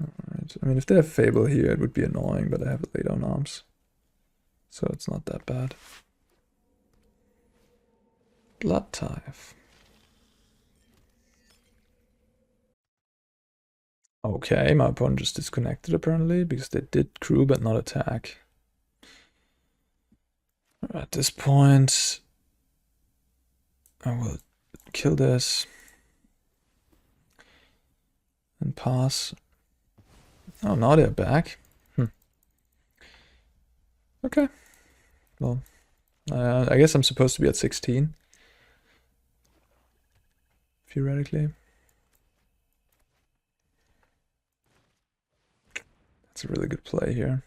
Alright, I mean, if they have Fable here, it would be annoying, but I have it laid on arms. So it's not that bad. Blood Tithe. Okay, my opponent just disconnected apparently, because they did crew but not attack. At this point, I will kill this and pass. Oh, now they're back. Okay. Well, I guess I'm supposed to be at 16. Theoretically. That's a really good play here.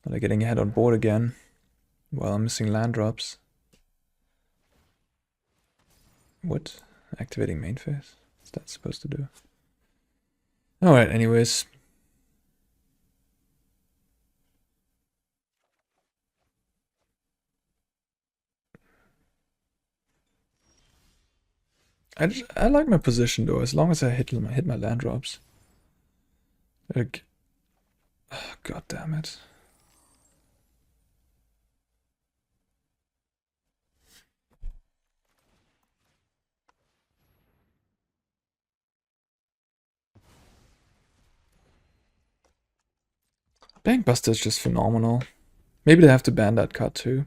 And they're getting ahead on board again. While I'm missing land drops. What? Activating main phase? What's that supposed to do? Alright, anyways. I like my position though, as long as I hit my land drops. Like, oh, god damn it. Bankbuster is just phenomenal. Maybe they have to ban that card too.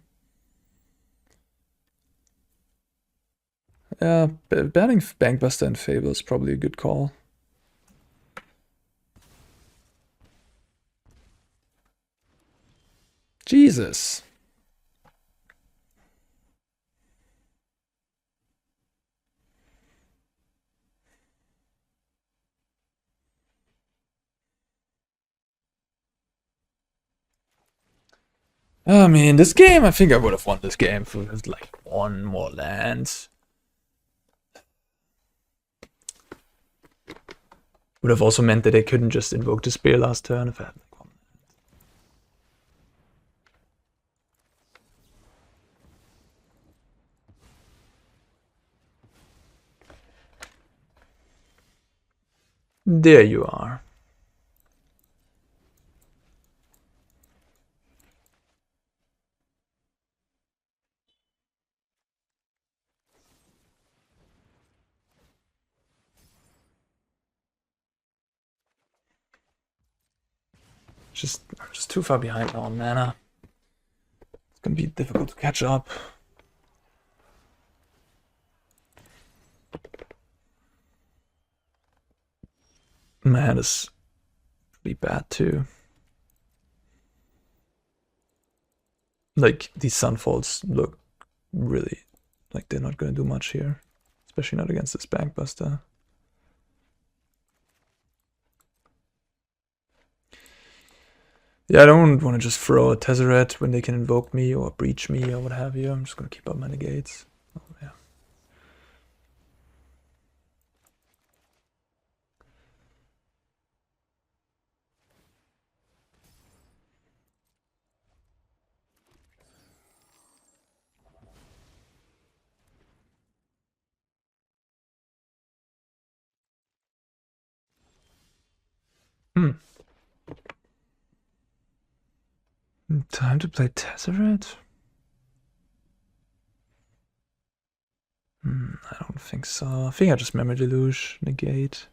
Yeah, banning Bankbuster and Fable is probably a good call. Jesus. I mean, this game, I think I would have won this game for like one more land. Would have also meant that I couldn't just invoke the spear last turn if I had like one. There you are. I'm just too far behind now on mana. It's gonna be difficult to catch up. My hand is pretty bad too. Like, these Sunfalls look really like they're not gonna do much here. Especially not against this Bankbuster. Yeah, I don't want to just throw a Tezzeret when they can invoke me or breach me or what have you. I'm just gonna keep up my negates. Oh, yeah. Time to play Tezzeret? I don't think so. I think I just Memory Deluge, Negate.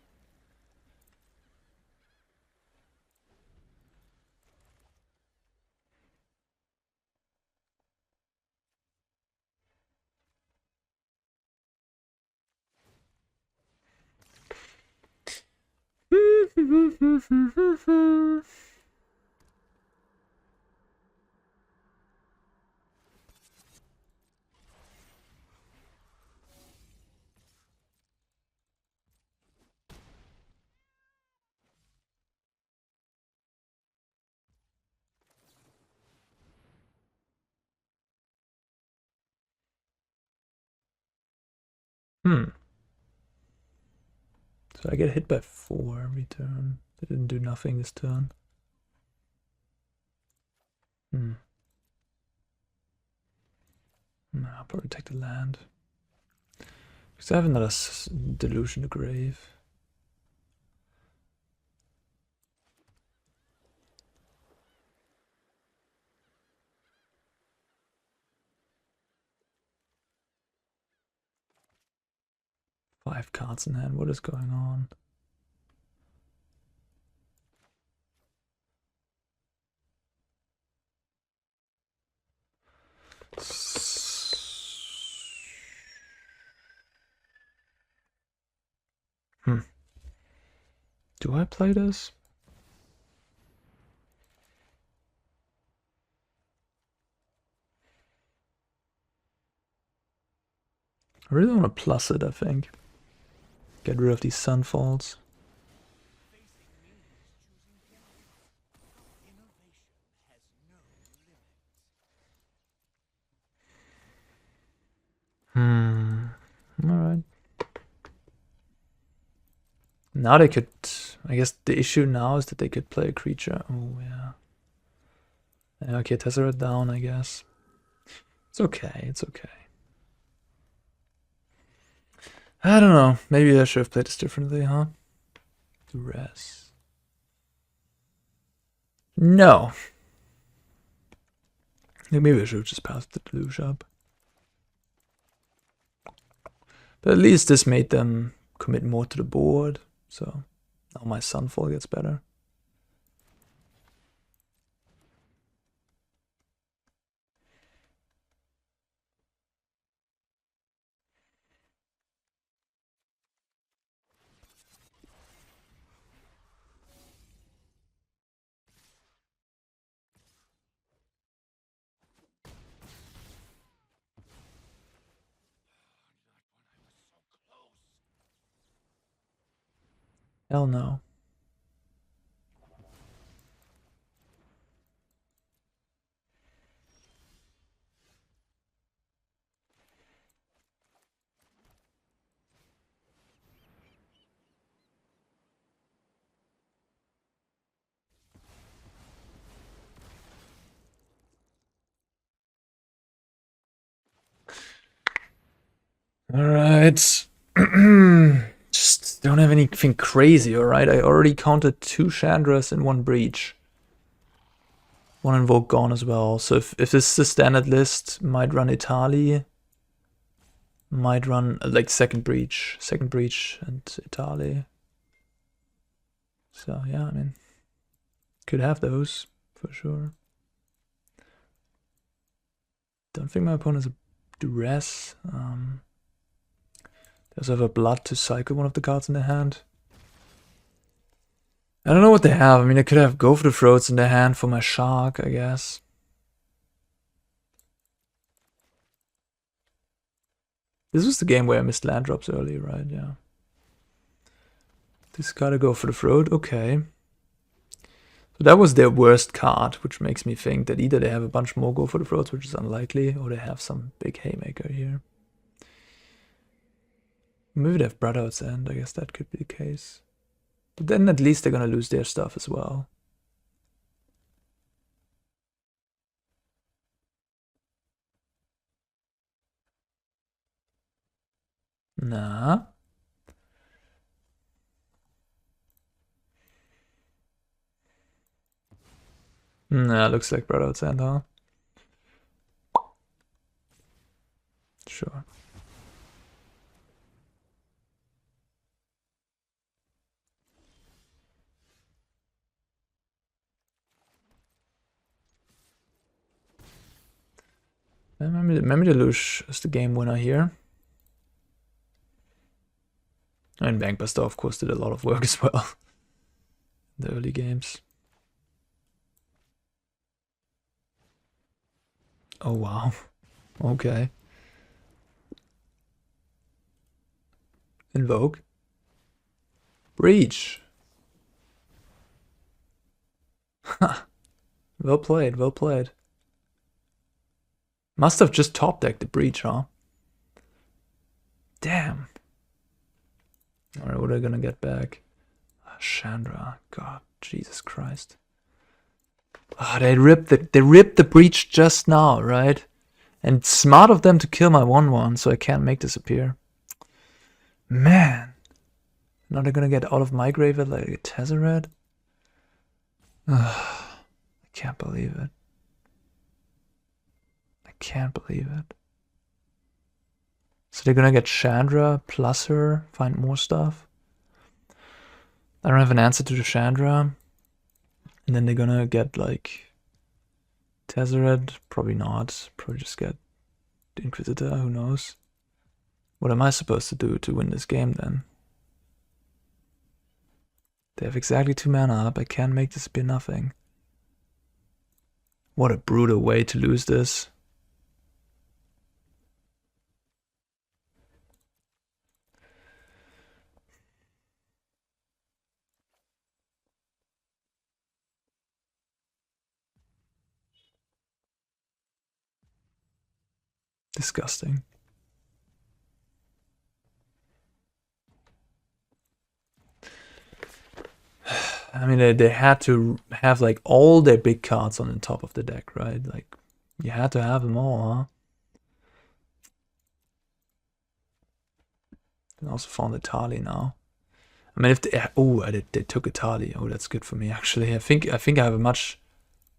So I get hit by 4 every turn. They didn't do nothing this turn. No, I'll probably take the land. Because I have another Deluge in the grave. Five cards in hand. What is going on? Do I play this? I really want to plus it, I think. Get rid of these Sunfalls. Alright. Now they could... I guess the issue now is that they could play a creature. Oh, yeah. Yeah, okay, Tezzeret down, I guess. It's okay, it's okay. I don't know. Maybe I should have played this differently, huh? Duress. No. Maybe I should have just passed the Deluge up. But at least this made them commit more to the board. So now my Sunfall gets better. Hell no. Alright. Just don't have anything crazy, alright? I already counted 2 Chandras and 1 Breach. 1 Invoke gone as well. So if this is the standard list, might run Italy. Might run like second breach and Italy. So yeah, I mean, could have those for sure. Don't think my opponent has a Duress. Does have a Blood to cycle one of the cards in their hand. I don't know what they have. I mean, I could have Go for the Throats in their hand for my Shark, I guess. This was the game where I missed land drops early, right? Yeah. This gotta go for the Throat, okay. So that was their worst card, which makes me think that either they have a bunch more Go for the Throats, which is unlikely, or they have some big Haymaker here. Maybe they have Brotherhood's End, I guess that could be the case. But then at least they're gonna lose their stuff as well. Nah. Nah, looks like Brotherhood's End, huh? Sure. Memory Deluge is the game winner here. And Bankbuster, of course, did a lot of work as well in the early games. Oh, wow. Okay. Invoke. Breach. Ha. Well played, well played. Must have just top decked the Breach, huh? Damn. Alright, what are they gonna get back? Chandra. God, Jesus Christ. Ah, they ripped the Breach just now, right? And smart of them to kill my 1/1, so I can't make this appear. Man. Now they're gonna get out of my graveyard like a Tezzeret? I can't believe it. I can't believe it. So they're gonna get Chandra plus her, find more stuff. I don't have an answer to the Chandra. And then they're gonna get like Tezzeret, probably not. Probably just get the Inquisitor, who knows. What am I supposed to do to win this game then? They have exactly 2 mana up, I can't make this be nothing. What a brutal way to lose this. Disgusting. I mean, they had to have like all their big cards on the top of the deck, right? Like, you had to have them all, huh? I also found a Tali now. I mean, if they, they took a Tali. Oh, that's good for me actually. I think I have a much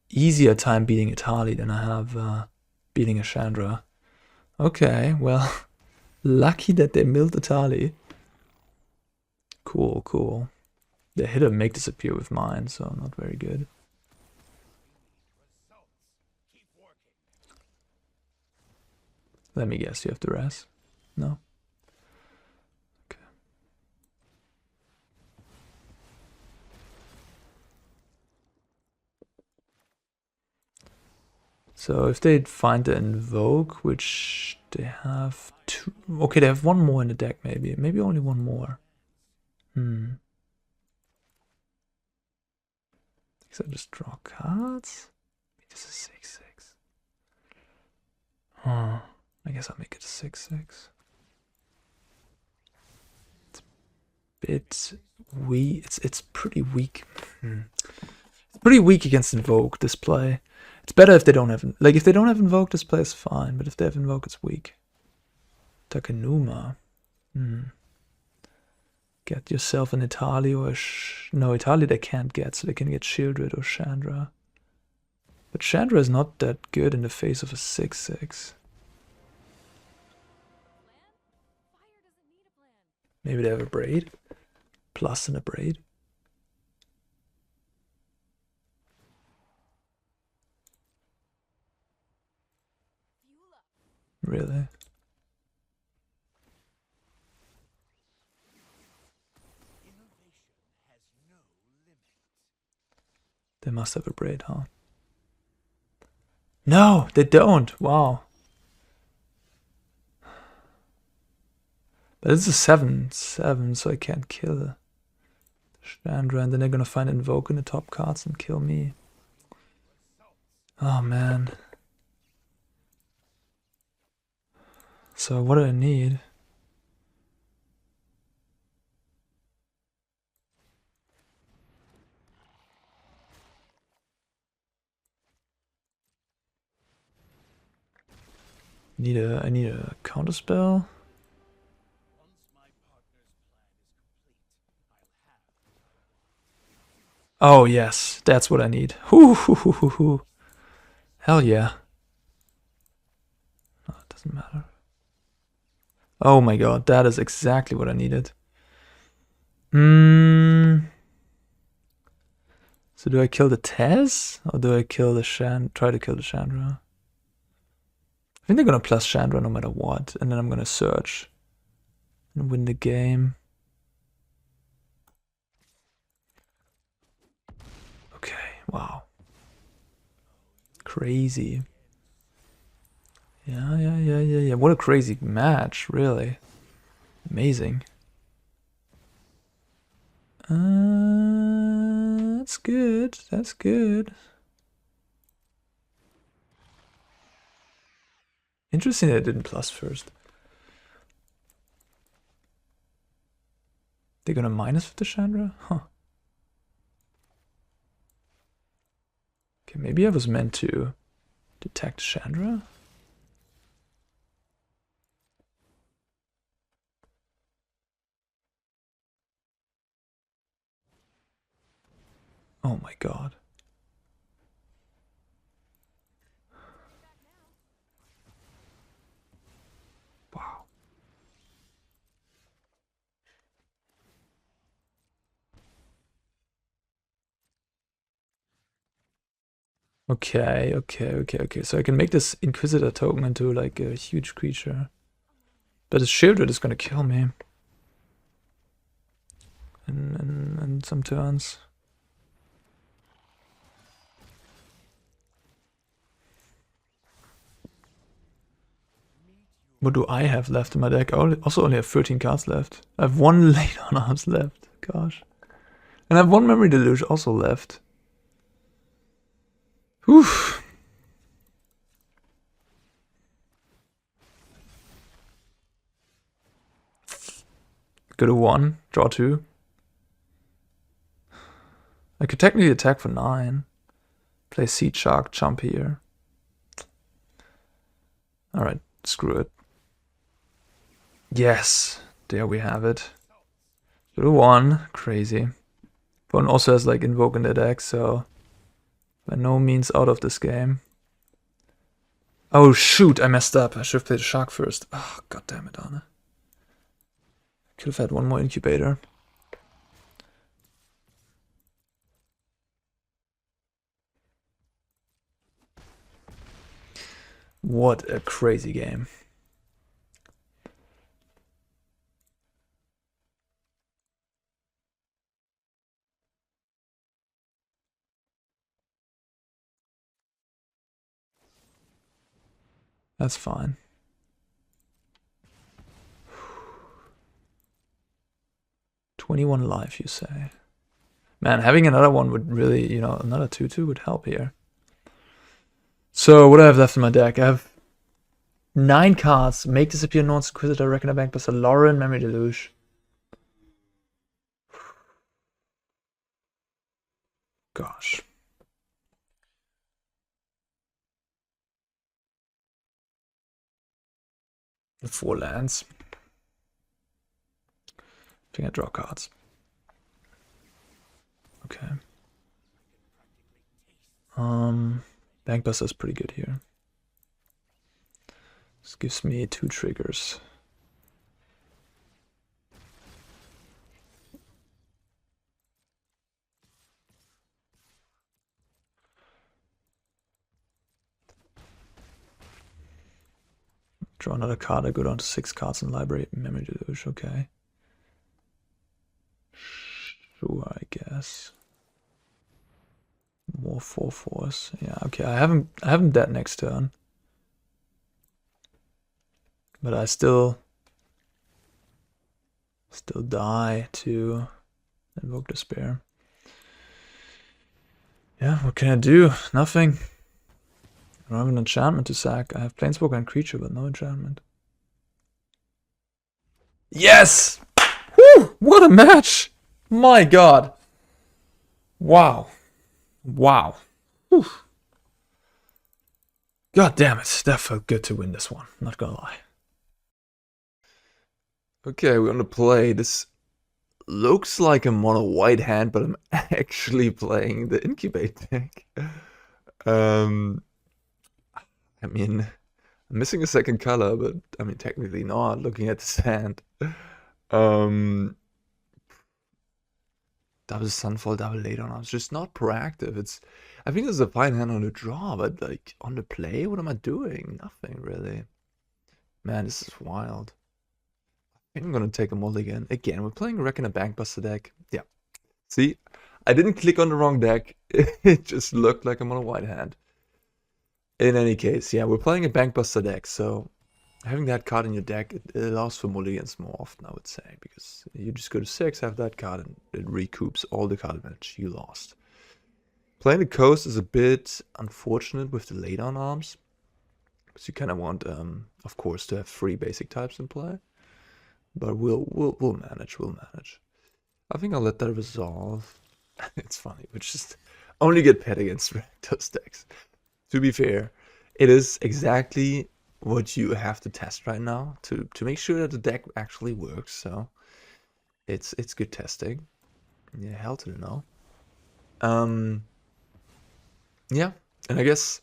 easier time beating a Tali than I have beating a Chandra. Okay, well, lucky that they milled a Tali. Cool, cool. They hit a make disappear with mine, so not very good. Let me guess, you have to rest? No? Okay. So if they find the Invoke, which they have two... Okay, they have one more in the deck maybe. Maybe only one more. So just draw cards. This is 6/6. Huh. I guess I'll make it a 6/6. It's a bit weak. It's pretty weak. It's pretty weak against Invoke, this play. It's better if they don't have... Like, if they don't have Invoke, this play is fine. But if they have Invoke, it's weak. Takenuma. Get yourself an Itali or no, Itali they can't get, so they can get Shieldred or Chandra. But Chandra is not that good in the face of a 6/6. Maybe they have a Braid? Plus and a Braid? Really? They must have a Braid, huh? No, they don't. Wow. But it's a 7/7, so I can't kill the Chandra, and then they're gonna find Invoke in the top cards and kill me. Oh man. So what do I need? I need a counterspell. Oh yes, that's what I need. Hoo. Hell yeah. Oh, it doesn't matter. Oh my god, that is exactly what I needed. So do I kill the Tez? Or do I kill the try to kill the Chandra? I think they're gonna plus Chandra no matter what, and then I'm gonna search and win the game. Okay, wow. Crazy. Yeah. What a crazy match, really. Amazing. That's good. That's good. Interesting that I didn't plus first. They're gonna minus with the Chandra? Huh. Okay, maybe I was meant to detect Chandra? Oh my god. Wow. Okay. So I can make this Inquisitor token into like a huge creature. But his Shieldred is gonna kill me. In some turns. What do I have left in my deck? I also only have 13 cards left. I have one Leyline Arms left. Gosh. And I have one Memory Deluge also left. Whew. Go to 1, draw 2. I could technically attack for 9. Play Seedshark, jump here. Alright, screw it. Yes, there we have it. Go to 1, crazy. Opponent also has like Invoke in their deck, so by no means out of this game. Oh shoot, I messed up. I should have played a Shark first. Oh, god damn it, Arne. Could have had one more Incubator. What a crazy game. That's fine. $21 life, you say? Man, having another one would really, you know, another 2/2 would help here. So, what do I have left in my deck? I have 9 cards. Make disappear Norn, Inquisitor, Reckoner Bankbuster, Loran, Memory Deluge. Gosh. With 4 lands. I think I draw cards. Okay. Bankbuster is pretty good here. This gives me 2 triggers. Draw another card, I go down to 6 cards in library. Memory Deluge, okay. Sure, I guess. More 4/4s. Yeah, okay. I haven't dead next turn. But I still die to Invoke Despair. Yeah, what can I do? Nothing. I don't have an enchantment to sack. I have Planeswalker and creature, but no enchantment. Yes! Woo! What a match! My god. Wow. Wow. Whew. God damn it. That felt good to win this one. Not gonna lie. Okay, we're gonna play. This looks like a mono white hand, but I'm actually playing the Incubate deck. I mean, I'm missing a second color, but I mean, technically not, looking at this hand. Double Sunfall, double Leyline. I was just not proactive. I think it's a fine hand on the draw, but like on the play, what am I doing? Nothing really. Man, this is wild. I think I'm gonna take a mulligan. Again, we're playing a Reckoner Bankbuster deck. Yeah. See, I didn't click on the wrong deck. It just looked like I'm on a white hand. In any case, yeah, we're playing a Bankbuster deck, so having that card in your deck, it allows for mulligans more often, I would say, because you just go to 6, have that card, and it recoups all the card advantage you lost. Playing the Coast is a bit unfortunate with the laydown arms, because you kind of want, of course, to have 3 basic types in play. But we'll manage, I think I'll let that resolve. It's funny, we just only get pet against those decks. To be fair, it is exactly what you have to test right now to make sure that the deck actually works. So it's good testing. Yeah, hell to the no. Yeah, and I guess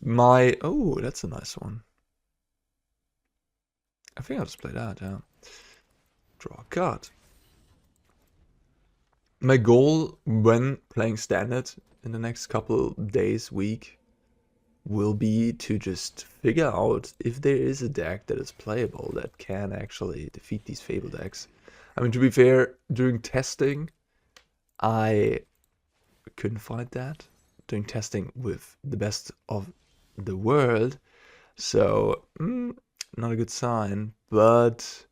that's a nice one. I think I'll just play that. Yeah, draw a card. My goal when playing Standard in the next couple days, week, will be to just figure out if there is a deck that is playable that can actually defeat these Fable decks. I mean, to be fair, during testing, I couldn't find that. Doing testing with the best of the world, so not a good sign, but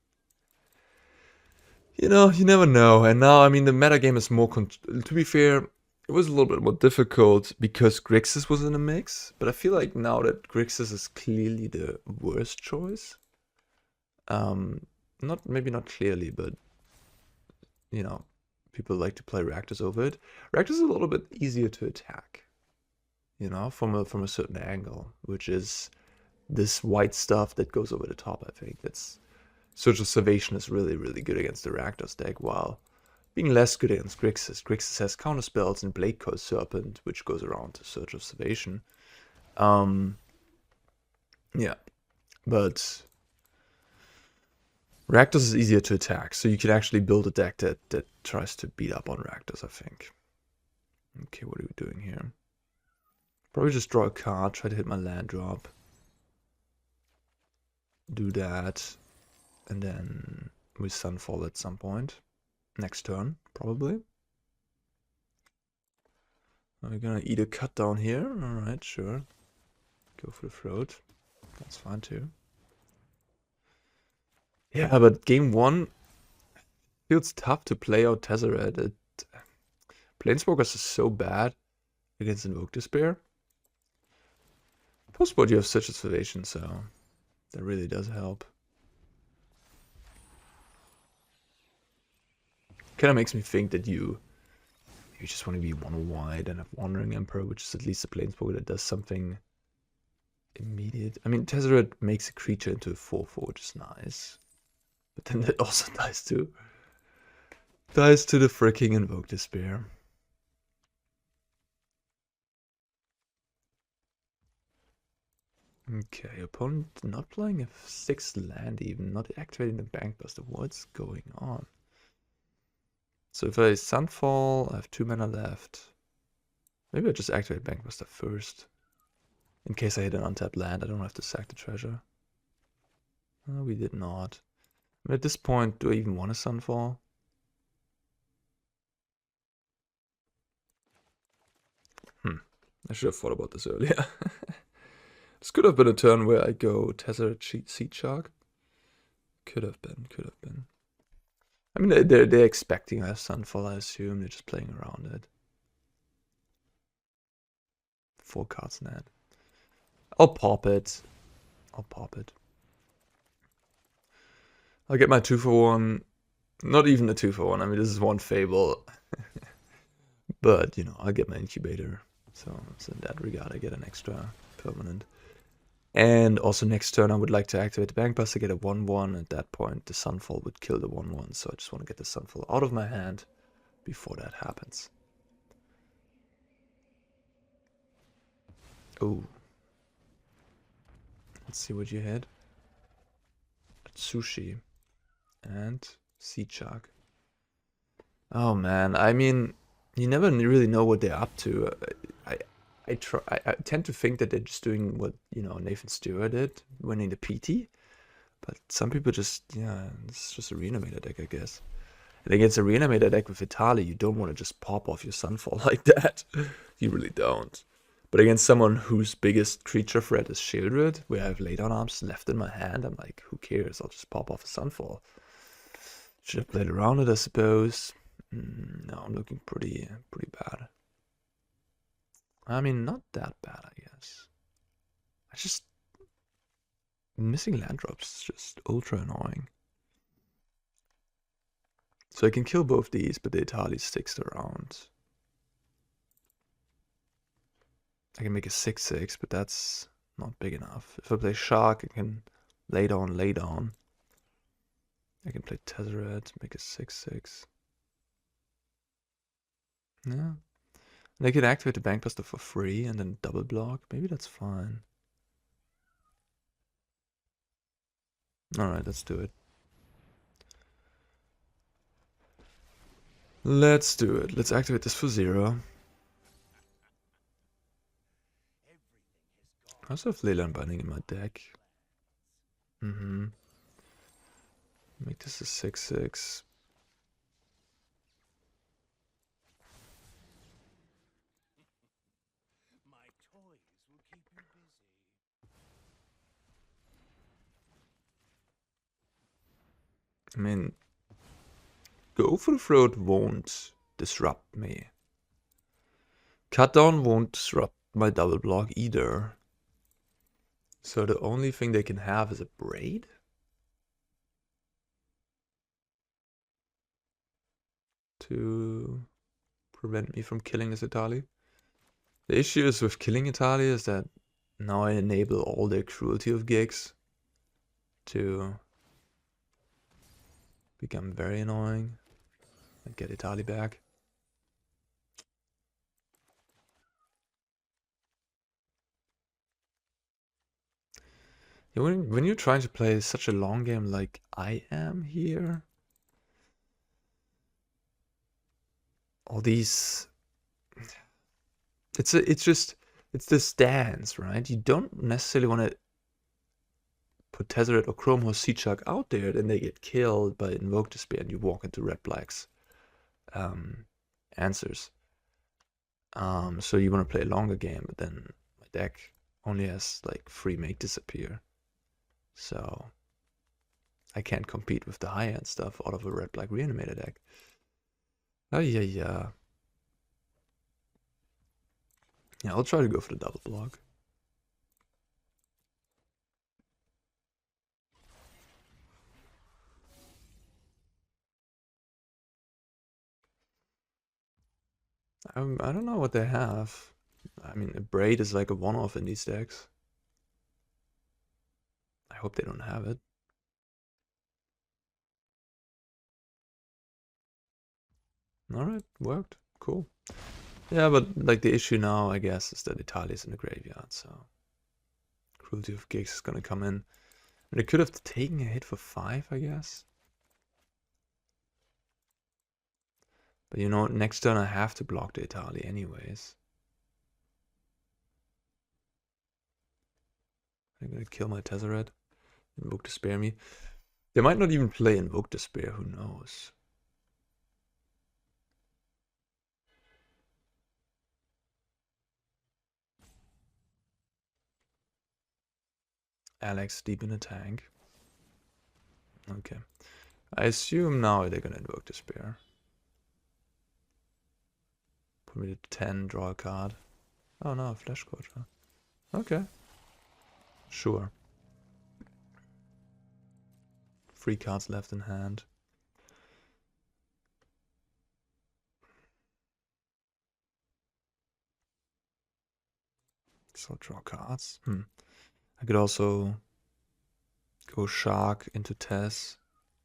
you know, you never know. And now, I mean, the metagame is more, to be fair, it was a little bit more difficult because Grixis was in the mix, but I feel like now that Grixis is clearly the worst choice. Maybe not clearly, but you know, people like to play Rakdos over it. Rakdos is a little bit easier to attack, you know, from a certain angle, which is this white stuff that goes over the top. I think that's Search of Salvation is really, really good against the Rakdos deck, while being less good against Grixis. Grixis has counter spells and Blade Coast Serpent, which goes around to Search of Salvation. Yeah, but Rakdos is easier to attack, so you can actually build a deck that tries to beat up on Rakdos, I think. Okay, what are we doing here? Probably just draw a card, try to hit my land drop. Do that, and then we Sunfall at some point. Next turn, probably. We're gonna eat a cut down here. Alright, sure. Go for the throat. That's fine too. Yeah, but game 1 feels tough to play out Tezzeret. Planeswalkers is so bad against Invoke Despair. Postboard you have such a Salvation, so that really does help. Kind of makes me think that you just want to be one wide and have Wandering Emperor, which is at least a Planeswalker that does something immediate. I mean, Tezzeret makes a creature into a 4/4, which is nice. But then that also dies to the freaking Invoke Despair. Okay, opponent not playing a 6th land even, not activating the Bankbuster. What's going on? So if I Sunfall, I have 2 mana left. Maybe I just activate Bankbuster first. In case I hit an untapped land, I don't have to sack the treasure. No, we did not. I mean, at this point, do I even want a Sunfall? I should have thought about this earlier. This could have been a turn where I go Tezzeret Seedshark. Could have been. I mean, they're expecting I have Sunfall, I assume. They're just playing around it. 4 cards in hand. I'll pop it. I'll get my 2-for-1. Not even a 2-for-1. I mean, this is one Fable. But, you know, I'll get my Incubator. So in that regard, I get an extra permanent. And also next turn, I would like to activate the Bankbuster, get a 1/1. At that point, the Sunfall would kill the 1/1. So I just want to get the Sunfall out of my hand before that happens. Oh. Let's see what you had. Sushi. And Seedshark. Oh man, I mean, you never really know what they're up to. I tend to think that they're just doing what, you know, Nathan Stewart did, winning the PT. But some people just, yeah, it's just a Reanimator deck, I guess. And against a Reanimator deck with Vitali, you don't want to just pop off your Sunfall like that. You really don't. But against someone whose biggest creature threat is Shieldred, where I have Laydown Arms left in my hand, I'm like, who cares? I'll just pop off a Sunfall. Should have played around it, I suppose. No, I'm looking pretty bad. I mean, not that bad, I guess. I just... Missing land drops is just ultra annoying. So I can kill both these, but the Itali sticks around. I can make a 6/6, but that's not big enough. If I play Shark, I can lay down. I can play Tezzeret, make a 6/6. Yeah. And I can activate the Bankbuster for free and then double block. Maybe that's fine. Alright, let's do it. Let's do it. Let's activate this for 0. I also have Leyline Binding in my deck. Make this a 6/6. I mean, go for the throat won't disrupt me. Cut down won't disrupt my double block either. So the only thing they can have is a Braid? to prevent me from killing this Italy. The issue is with killing Italy is that now I enable all their cruelty of gigs to become very annoying and get Italy back. Yeah, when you're trying to play such a long game like I am here, all these, it's this dance, right? You don't necessarily want to put Tezzeret or Chrome or Seedshark out there, then they get killed by Invoke Despair and you walk into Red Black's answers. So you want to play a longer game, but then my deck only has like free Make Disappear. So I can't compete with the high-end stuff out of a Red Black Reanimator deck. Oh yeah. Yeah, I'll try to go for the double block. I don't know what they have. I mean, a Braid is like a one-off in these decks. I hope they don't have it. Alright, worked. Cool. Yeah, but like the issue now, I guess, is that Italia's in the graveyard, so Cruelty of Gigs is gonna come in. And it could have taken a hit for 5, I guess. But you know, next turn I have to block the Italy anyways. I'm gonna kill my Tezzeret. Invoke Despair me. They might not even play Invoke Despair, who knows? Alex deep in a tank. Okay. I assume now they're gonna Invoke Despair. Put me to 10, draw a card. Oh no, Flash Quadra. Okay. Sure. 3 cards left in hand. So draw cards. I could also go Shark into Tess.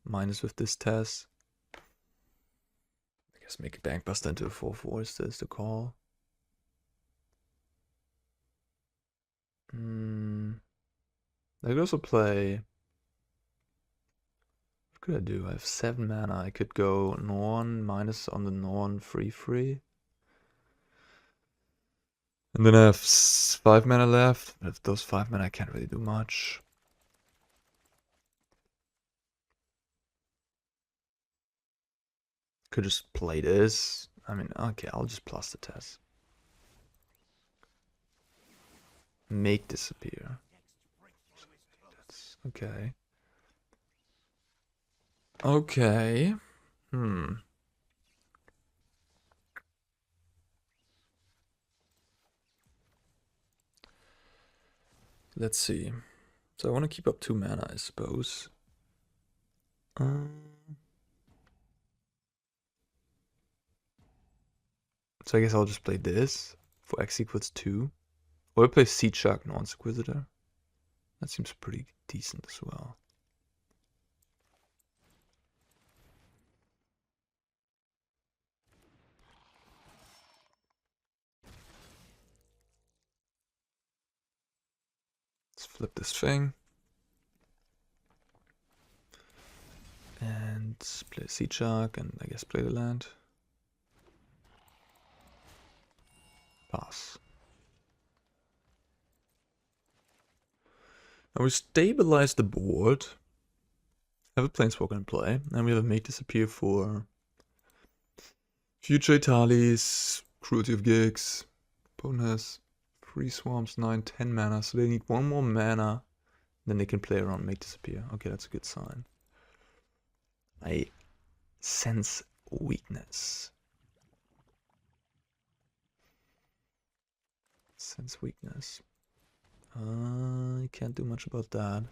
Minus with this Tess. I guess make a Bankbuster into a 4/4 is the call. I could also play... What could I do? I have 7 mana. I could go Norn, minus on the Norn, free. And then I have 5 mana left. With those 5 mana I can't really do much. Could just play this. I mean, okay, I'll just plus the test. Make Disappear. That's okay. Okay. Let's see. So I want to keep up 2 mana, I suppose. So I guess I'll just play this for X equals 2. Or I play Seedshark Norn's Inquisitor. That seems pretty decent as well. Let's flip this thing. And play Seedshark and I guess play the land. Pass. Now we stabilize the board. Have a Planeswalker in play. And we have a Make Disappear for future Italis, Cruelty of Gigs. Opponent has 3 Swarms, 9, 10 mana. So they need 1 more mana. Then they can play around Make Disappear. Okay, that's a good sign. I sense weakness. Sense weakness. I can't do much about that.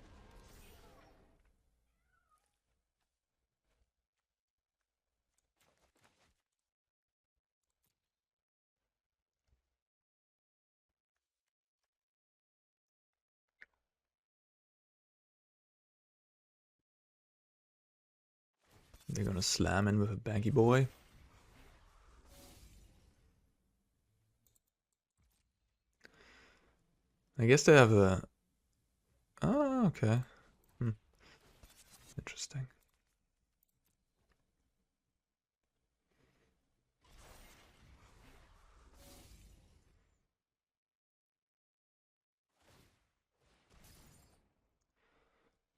They're gonna slam in with a Banky Boy. I guess they have a... Oh, okay. Interesting.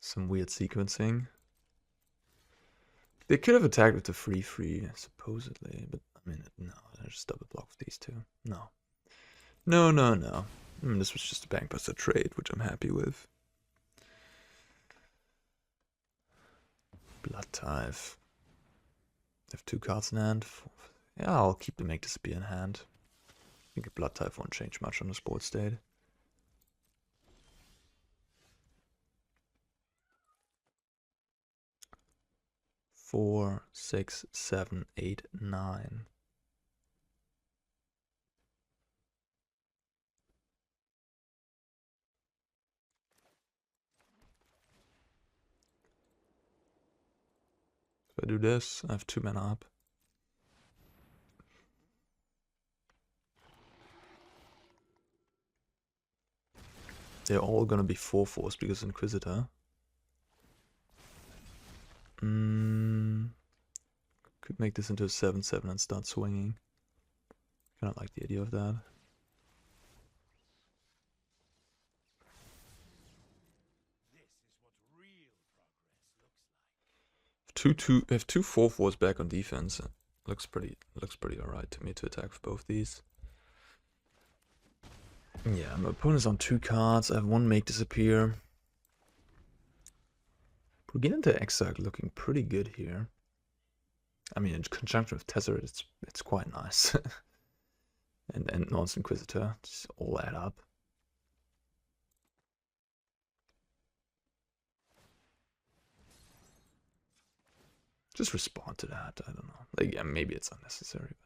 Some weird sequencing. They could have attacked with the 3/3, supposedly, but I mean, no, I just double block with these two. No. No, no, no. I mean, this was just a Bankbuster trade, which I'm happy with. Blood Tithe. I have 2 cards in hand. Yeah, I'll keep the Make Disappear in hand. I think a Blood Tithe won't change much on the sport state. Four, 6, 7, 8, 9. If I do this, I have 2 mana up. They're all gonna be 4/4s because Inquisitor. Could make this into a 7/7 and start swinging. Kinda like the idea of that. I have two 4/4s back on defense. Looks pretty alright to me to attack with both these. Yeah, my opponent's on 2 cards. I have 1 Make Disappear. Progenitor Exarch looking pretty good here. I mean, in conjunction with Tezzeret, it's quite nice. and Norn's Inquisitor just all add up. Just respond to that. I don't know. Like, yeah, maybe it's unnecessary.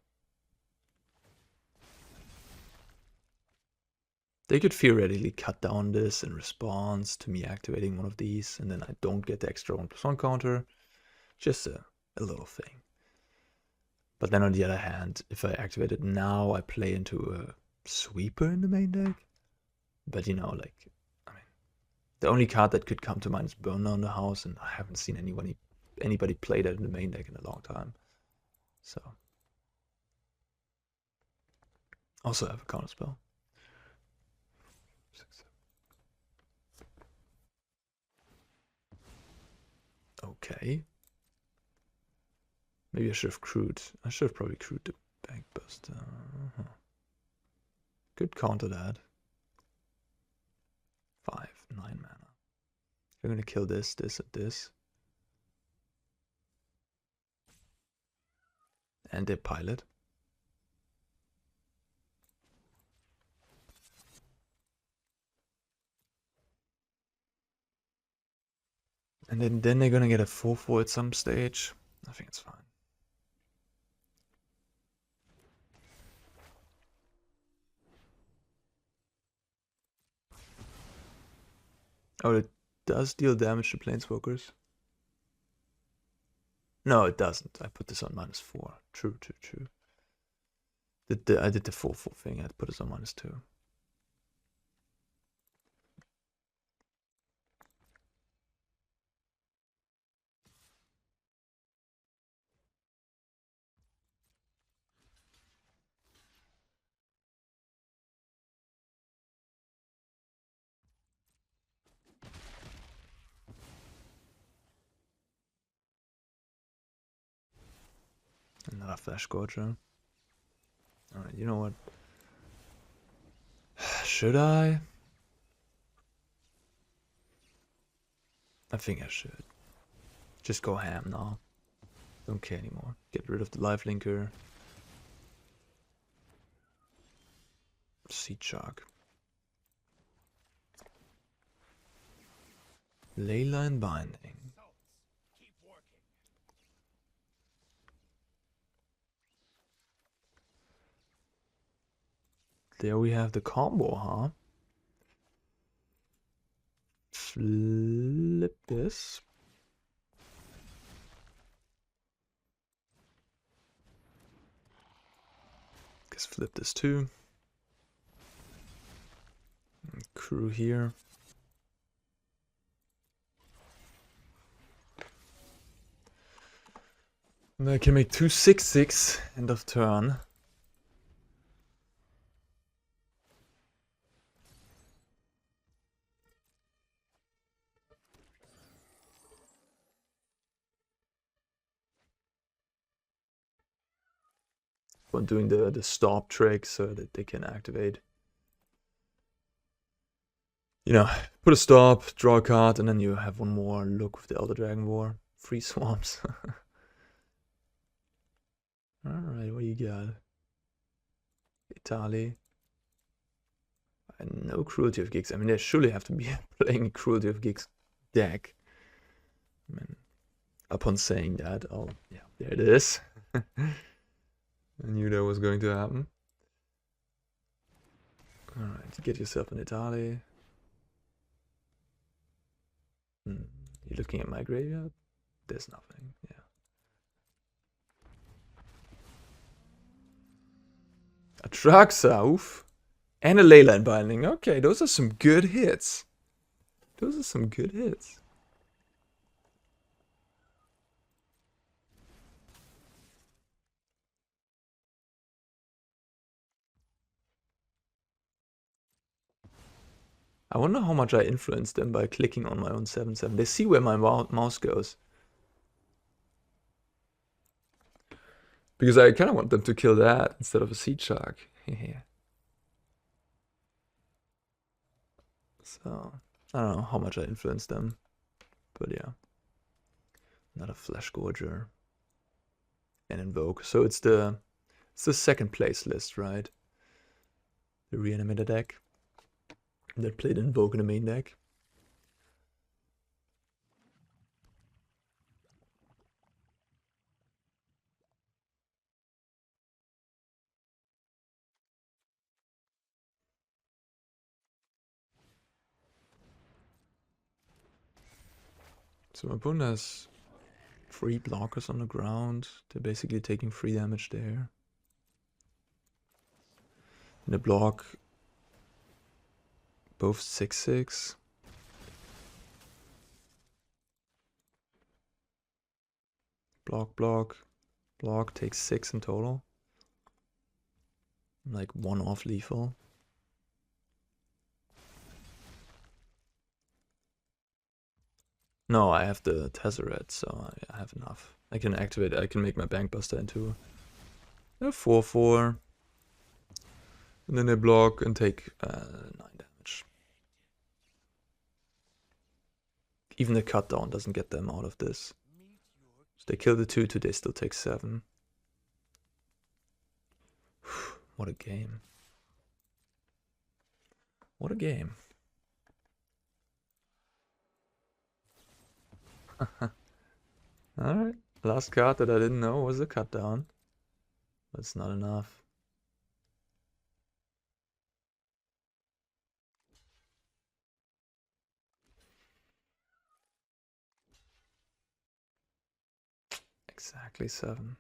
They could theoretically cut down this in response to me activating one of these, and then I don't get the extra 1/1 counter. Just a little thing. But then on the other hand, if I activate it now, I play into a sweeper in the main deck. But you know, like, I mean, the only card that could come to mind is Burn Down the House, and I haven't seen anybody play that in the main deck in a long time. So, also have a counter spell. 6, 7. Okay. Maybe I should have crewed. I should have probably crewed the Bankbuster. Could counter that. 5, 9 mana. I'm gonna kill this, this, and this. And they pilot. And then they're gonna get a 4/4 at some stage. I think it's fine. Oh, it does deal damage to Planeswalkers. No, it doesn't. I put this on -4. True, true, true. I did the 4/4 thing. I had to put this on -2. Another Flash Gorger. Alright, you know what? Should I? I think I should. Just go ham now. Don't care anymore. Get rid of the lifelinker. Seedshark. Leyline Binding. There we have the combo, huh? Flip this. Guess flip this too. Crew here. And I can make 2 6/6 end of turn. When doing the stop trick so that they can activate. You know, put a stop, draw a card, and then you have one more look with the Elder Dragon War. Free swamps. Alright, what do you got? Italy. And no Cruelty of Gigs. I mean, they surely have to be playing a Cruelty of Gigs deck. I mean, upon saying that, oh, yeah, there it is. I knew that was going to happen. Alright, get yourself an Italy. You're looking at my graveyard? There's nothing, yeah. A Traxa, oof. And a Leyline Binding. Okay, those are some good hits. Those are some good hits. I wonder how much I influenced them by clicking on my own 7/7. They see where my mouse goes. Because I kind of want them to kill that instead of a Seedshark. So, I don't know how much I influenced them. But yeah. Another Flesh Gorger. And Invoke. So it's the second place list, right? The Reanimator deck. That played Invoke in the main deck. So my opponent has 3 blockers on the ground. They're basically taking 3 damage there. And the block both 6/6. Block, block, block takes 6 in total. Like 1 off lethal. No, I have the Tezzeret, so I have enough. I can activate, I can make my Bankbuster into a 4/4. And then they block and take 9 damage. Even the cut down doesn't get them out of this. So they kill the 2/2, they still take 7. What a game. What a game. Alright, last card that I didn't know was a cut down. That's not enough. Exactly 7.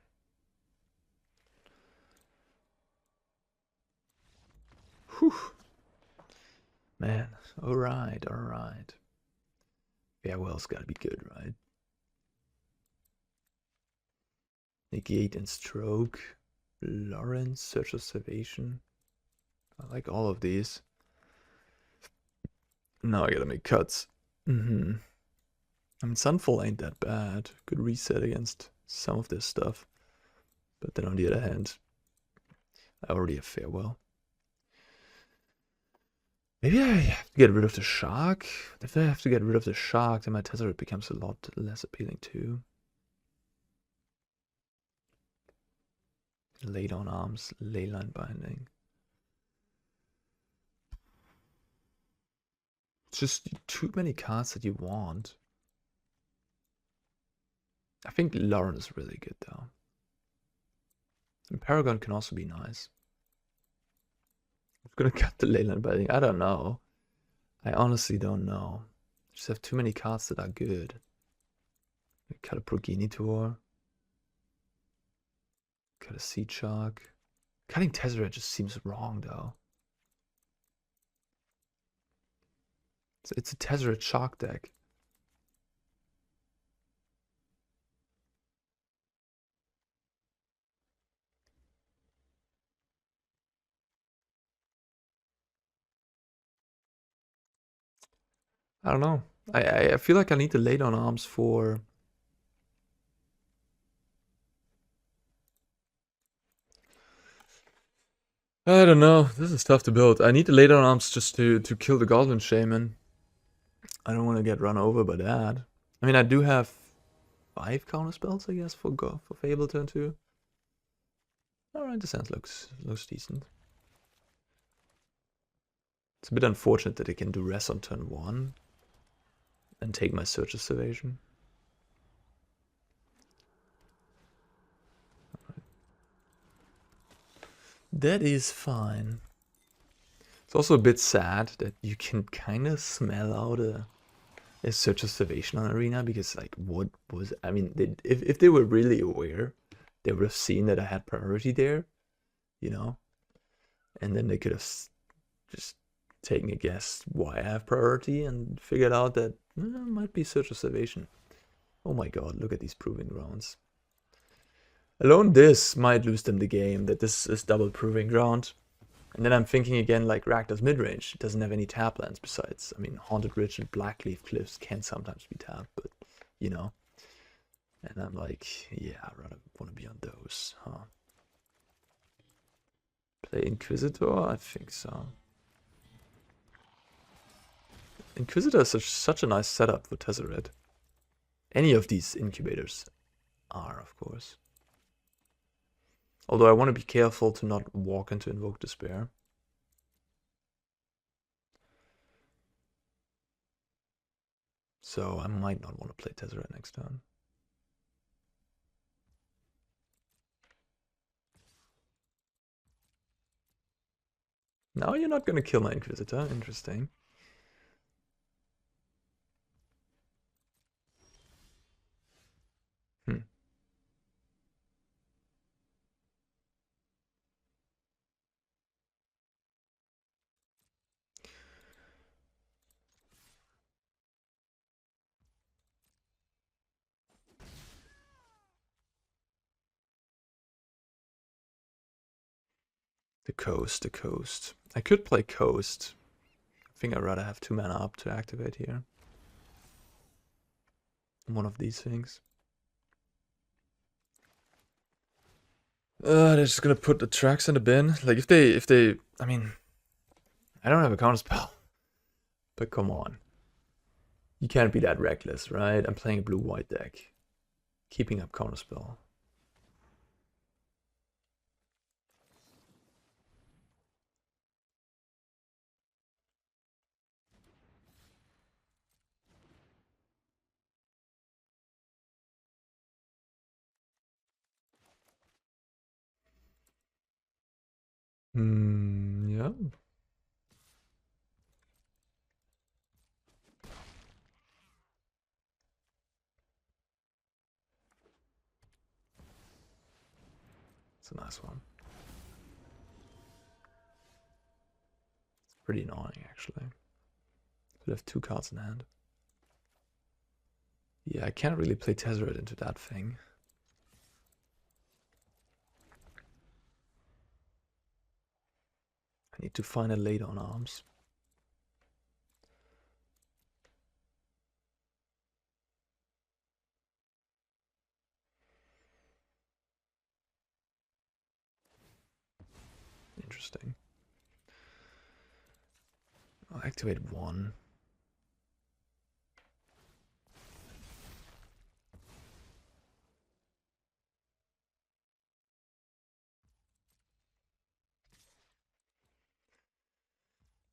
Whew. Man, alright, alright. Farewell's gotta be good, right? Negate and Stroke. Loran, Search of Salvation. I like all of these. Now I gotta make cuts. I mean, Sunfall ain't that bad. Good reset against some of this stuff. But then on the other hand, I already have Farewell. Maybe I have to get rid of the Shark. If I have to get rid of the Shark, then my Tezzeret becomes a lot less appealing too. Lay down arms, Leyline Binding. It's just too many cards that you want. I think Loran is really good though. And Paragon can also be nice. I'm gonna cut the Leyline Binding. I don't know. I honestly don't know. I just have too many cards that are good. Cut a Progenitor. Cut a Seedshark. Cutting Tezzeret just seems wrong, though. It's a Tezzeret Shark deck. I don't know. I feel like I need to lay down arms for... I don't know. This is tough to build. I need to lay down arms just to kill the Goblin Shaman. I don't want to get run over by that. I mean, I do have 5 counter spells, I guess, for Fable turn 2. Alright, the sense looks decent. It's a bit unfortunate that I can do Res on turn 1 and take my Search Observation. That is fine. It's also a bit sad that you can kind of smell out a Search Observation on Arena, because like, what was, I mean, if they were really aware, they would have seen that I had priority there, you know, and then they could have just taken a guess why I have priority and figured out that might be Search Observation. Oh my god, look at these Proving Grounds. Alone this might lose them the game, that this is double Proving Ground. And then I'm thinking again, like, Rakdos midrange doesn't have any tap lands besides. I mean, Haunted Ridge and Blackleaf Cliffs can sometimes be tapped, but, you know. And I'm like, yeah, I rather want to be on those, huh? Play Inquisitor? I think so. Inquisitor is such a nice setup for Tezzeret. Any of these incubators are, of course. Although I want to be careful to not walk into Invoke Despair. So I might not want to play Tezzeret next turn. Now you're not going to kill my Inquisitor. Interesting. The Coast. I could play Coast. I think I'd rather have 2 mana up to activate here. One of these things. They're just gonna put the tracks in the bin. Like, if they, I mean, I don't have a counterspell. But come on. You can't be that reckless, right? I'm playing a blue-white deck. Keeping up counterspell. Yeah. It's a nice one. It's pretty annoying, actually. Could have 2 cards in hand. Yeah, I can't really play Tezzeret into that thing. I need to find a lay down arms. Interesting. I'll activate 1.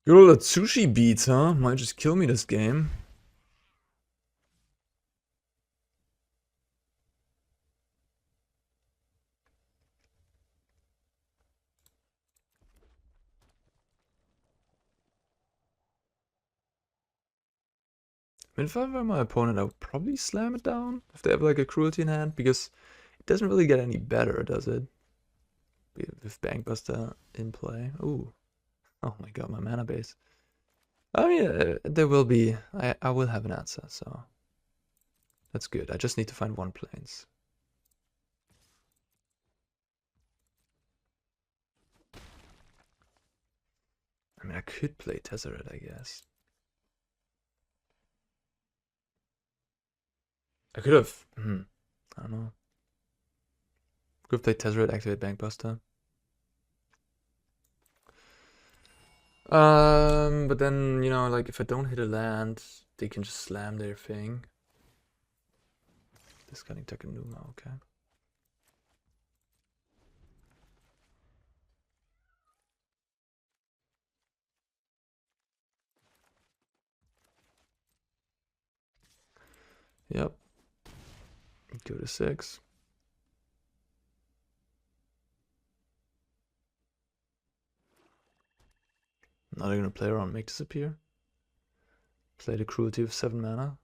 Good old Atsushi beats, huh? Might just kill me this game. I mean, if I were my opponent, I would probably slam it down if they have like a cruelty in hand, because it doesn't really get any better, does it? with Bankbuster in play. Ooh. Oh my god, my mana base. I mean, there will be... I will have an answer, so... That's good. I just need to find one plains. I mean, I could play Tezzeret, I guess. I could have... I don't know. Could have played Tezzeret, activate Bankbuster. But then, you know, like, if I don't hit a land, they can just slam their thing. Discarding Takenuma, okay. Yep. Go to 6. Now they're gonna play around, make disappear. Play the cruelty of 7 mana.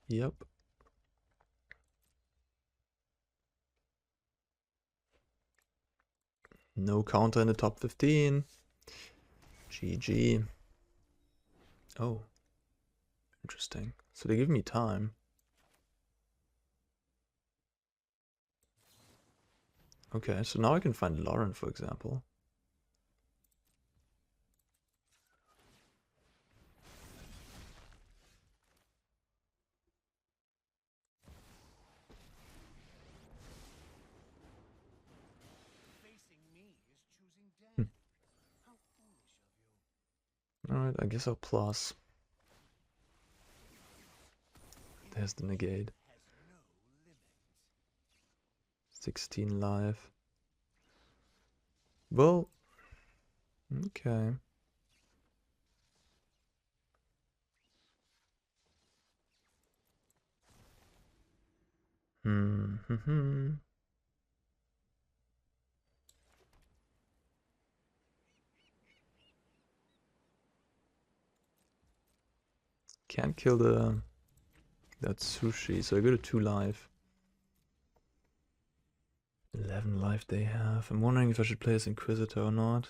Yep. No counter in the top 15. GG. Oh. Interesting. So they give me time. Okay, so now I can find Loran, for example. Alright, I guess I'll plus. There's the negate. 16 life. Well, okay. Can't kill that sushi, so I go to 2 life. 11 life they have. I'm wondering if I should play as Inquisitor or not.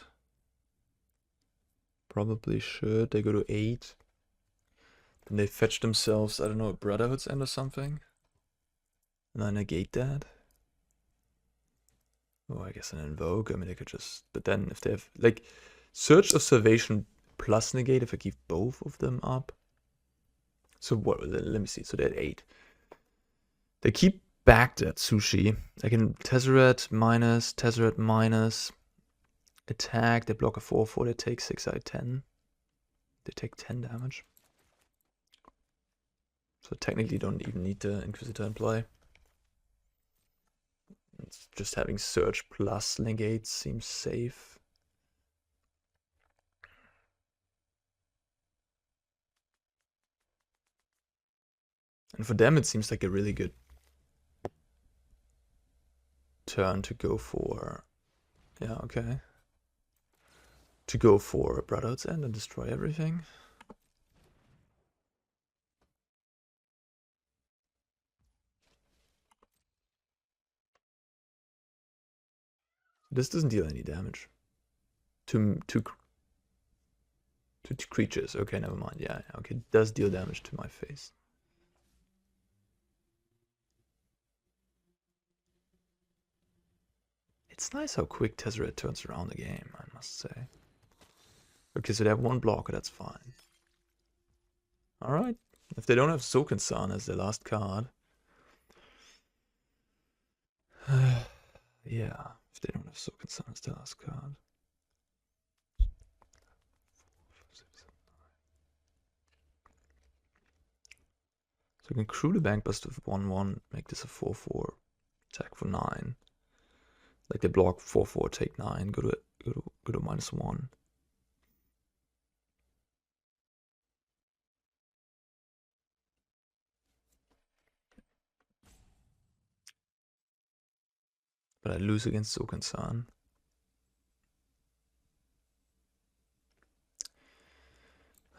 Probably should. They go to 8. Then they fetch themselves, I don't know, a Brotherhood's End or something. And I negate that. Oh, I guess an Invoke. I mean, they could just... But then if they have... Like, Search Observation plus Negate if I keep both of them up. So what? Let me see. So they're at 8. They keep back that sushi. I can Tezzeret minus. Attack. They block a 4/4. They take 6 out of 10. They take 10 damage. So technically don't even need the Inquisitor in play. It's just having Search plus Negate seems safe. And for them it seems like a really good turn to go for... Yeah, okay. To go for a Brotherhood's End and destroy everything. This doesn't deal any damage. To creatures. Okay, never mind. Yeah, okay. It does deal damage to my face. It's nice how quick Tezzeret turns around the game, I must say. Okay, so they have 1 blocker, that's fine. Alright. If they don't have Sokensan as their last card. Yeah, if they don't have Sokensan as their last card. So I can crew the Bankbuster with 1/1, make this a 4/4, attack for 9. Like they block 4/4, take 9, go to -1. But I lose against Sokensan.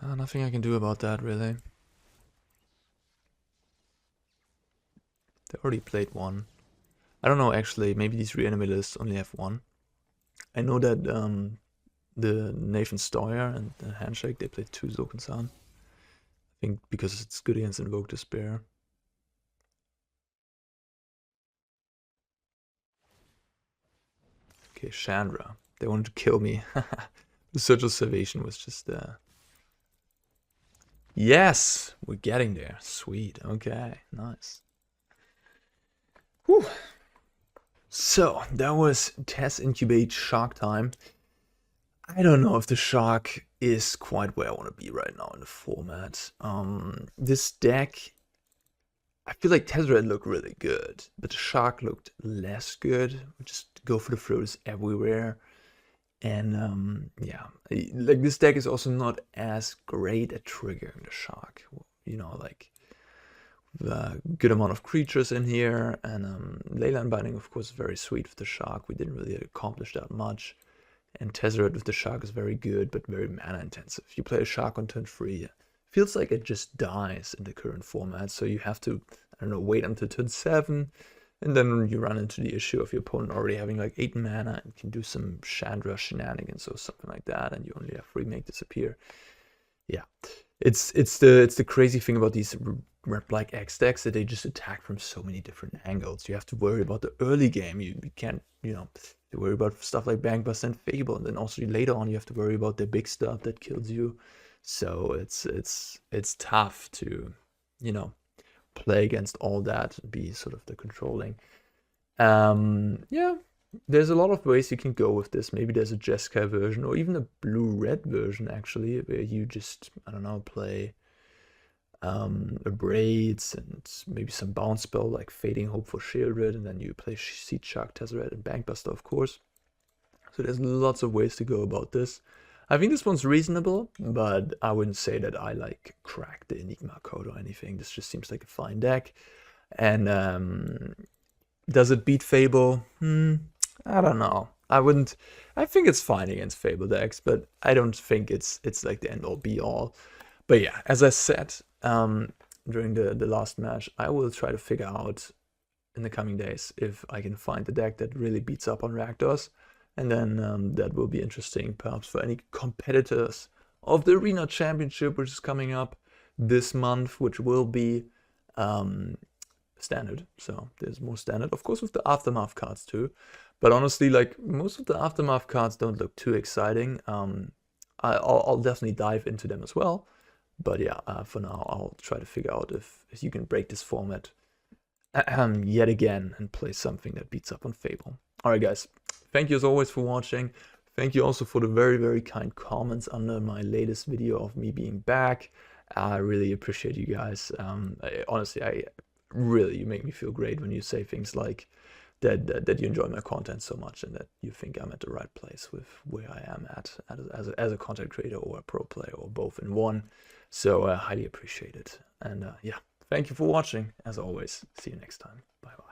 Nothing I can do about that, really. They already played one. I don't know, actually. Maybe these reanimators only have one. I know that the Nathan Stoyer and the Handshake, they played 2 Zokan-san. I think because it's good against Invoke Despair. Okay, Chandra. They wanted to kill me. The Search of Salvation was just... Yes! We're getting there. Sweet. Okay, nice. Whew. So, that was Test Incubate SHARKTIME. I don't know if the Shark is quite where I want to be right now in the format. This deck, I feel like Tezzeret looked really good, but the Shark looked less good. We just go for the throws everywhere. And yeah, like this deck is also not as great at triggering the Shark. You know, like the good amount of creatures in here, and Leyline Binding, of course, is very sweet with the Shark. We didn't really accomplish that much. And Tezzeret with the Shark is very good, but very mana intensive. You play a Shark on turn 3, it feels like it just dies in the current format. So you have to, I don't know, wait until turn 7, and then you run into the issue of your opponent already having like 8 mana and can do some Chandra shenanigans or something like that, and you only have 3 make disappear. Yeah, it's the crazy thing about these red-black X decks, that they just attack from so many different angles. You have to worry about the early game. You can't, you know, you worry about stuff like Bankbuster and Fable, and then also later on you have to worry about the big stuff that kills you. So it's tough to, you know, play against all that and be sort of the controlling. Yeah, there's a lot of ways you can go with this. Maybe there's a Jeskai version, or even a blue-red version, actually, where you just, I don't know, play Braids and maybe some bounce spell like Fading Hope for Shieldred, and then you play Seedshark, Tezzeret, and Bankbuster, of course. So there's lots of ways to go about this. I think this one's reasonable, but I wouldn't say that I like cracked the Enigma code or anything. This just seems like a fine deck. And does it beat Fable? I don't know. I think it's fine against Fable decks, but I don't think it's like the end all be all. But yeah, as I said during the last match, I will try to figure out in the coming days if I can find the deck that really beats up on Reactors. And then that will be interesting, perhaps for any competitors of the Arena Championship, which is coming up this month, which will be standard. So there's more standard, of course, with the Aftermath cards too. But honestly, like, most of the Aftermath cards don't look too exciting. I'll definitely dive into them as well. But yeah, for now, I'll try to figure out if you can break this format yet again and play something that beats up on Fable. Alright guys, thank you as always for watching. Thank you also for the very, very kind comments under my latest video of me being back. I really appreciate you guys. Honestly, you make me feel great when you say things like that you enjoy my content so much, and that you think I'm at the right place with where I am at as a content creator or a pro player, or both in one. So highly appreciate it. And yeah, thank you for watching as always. See you next time. Bye bye.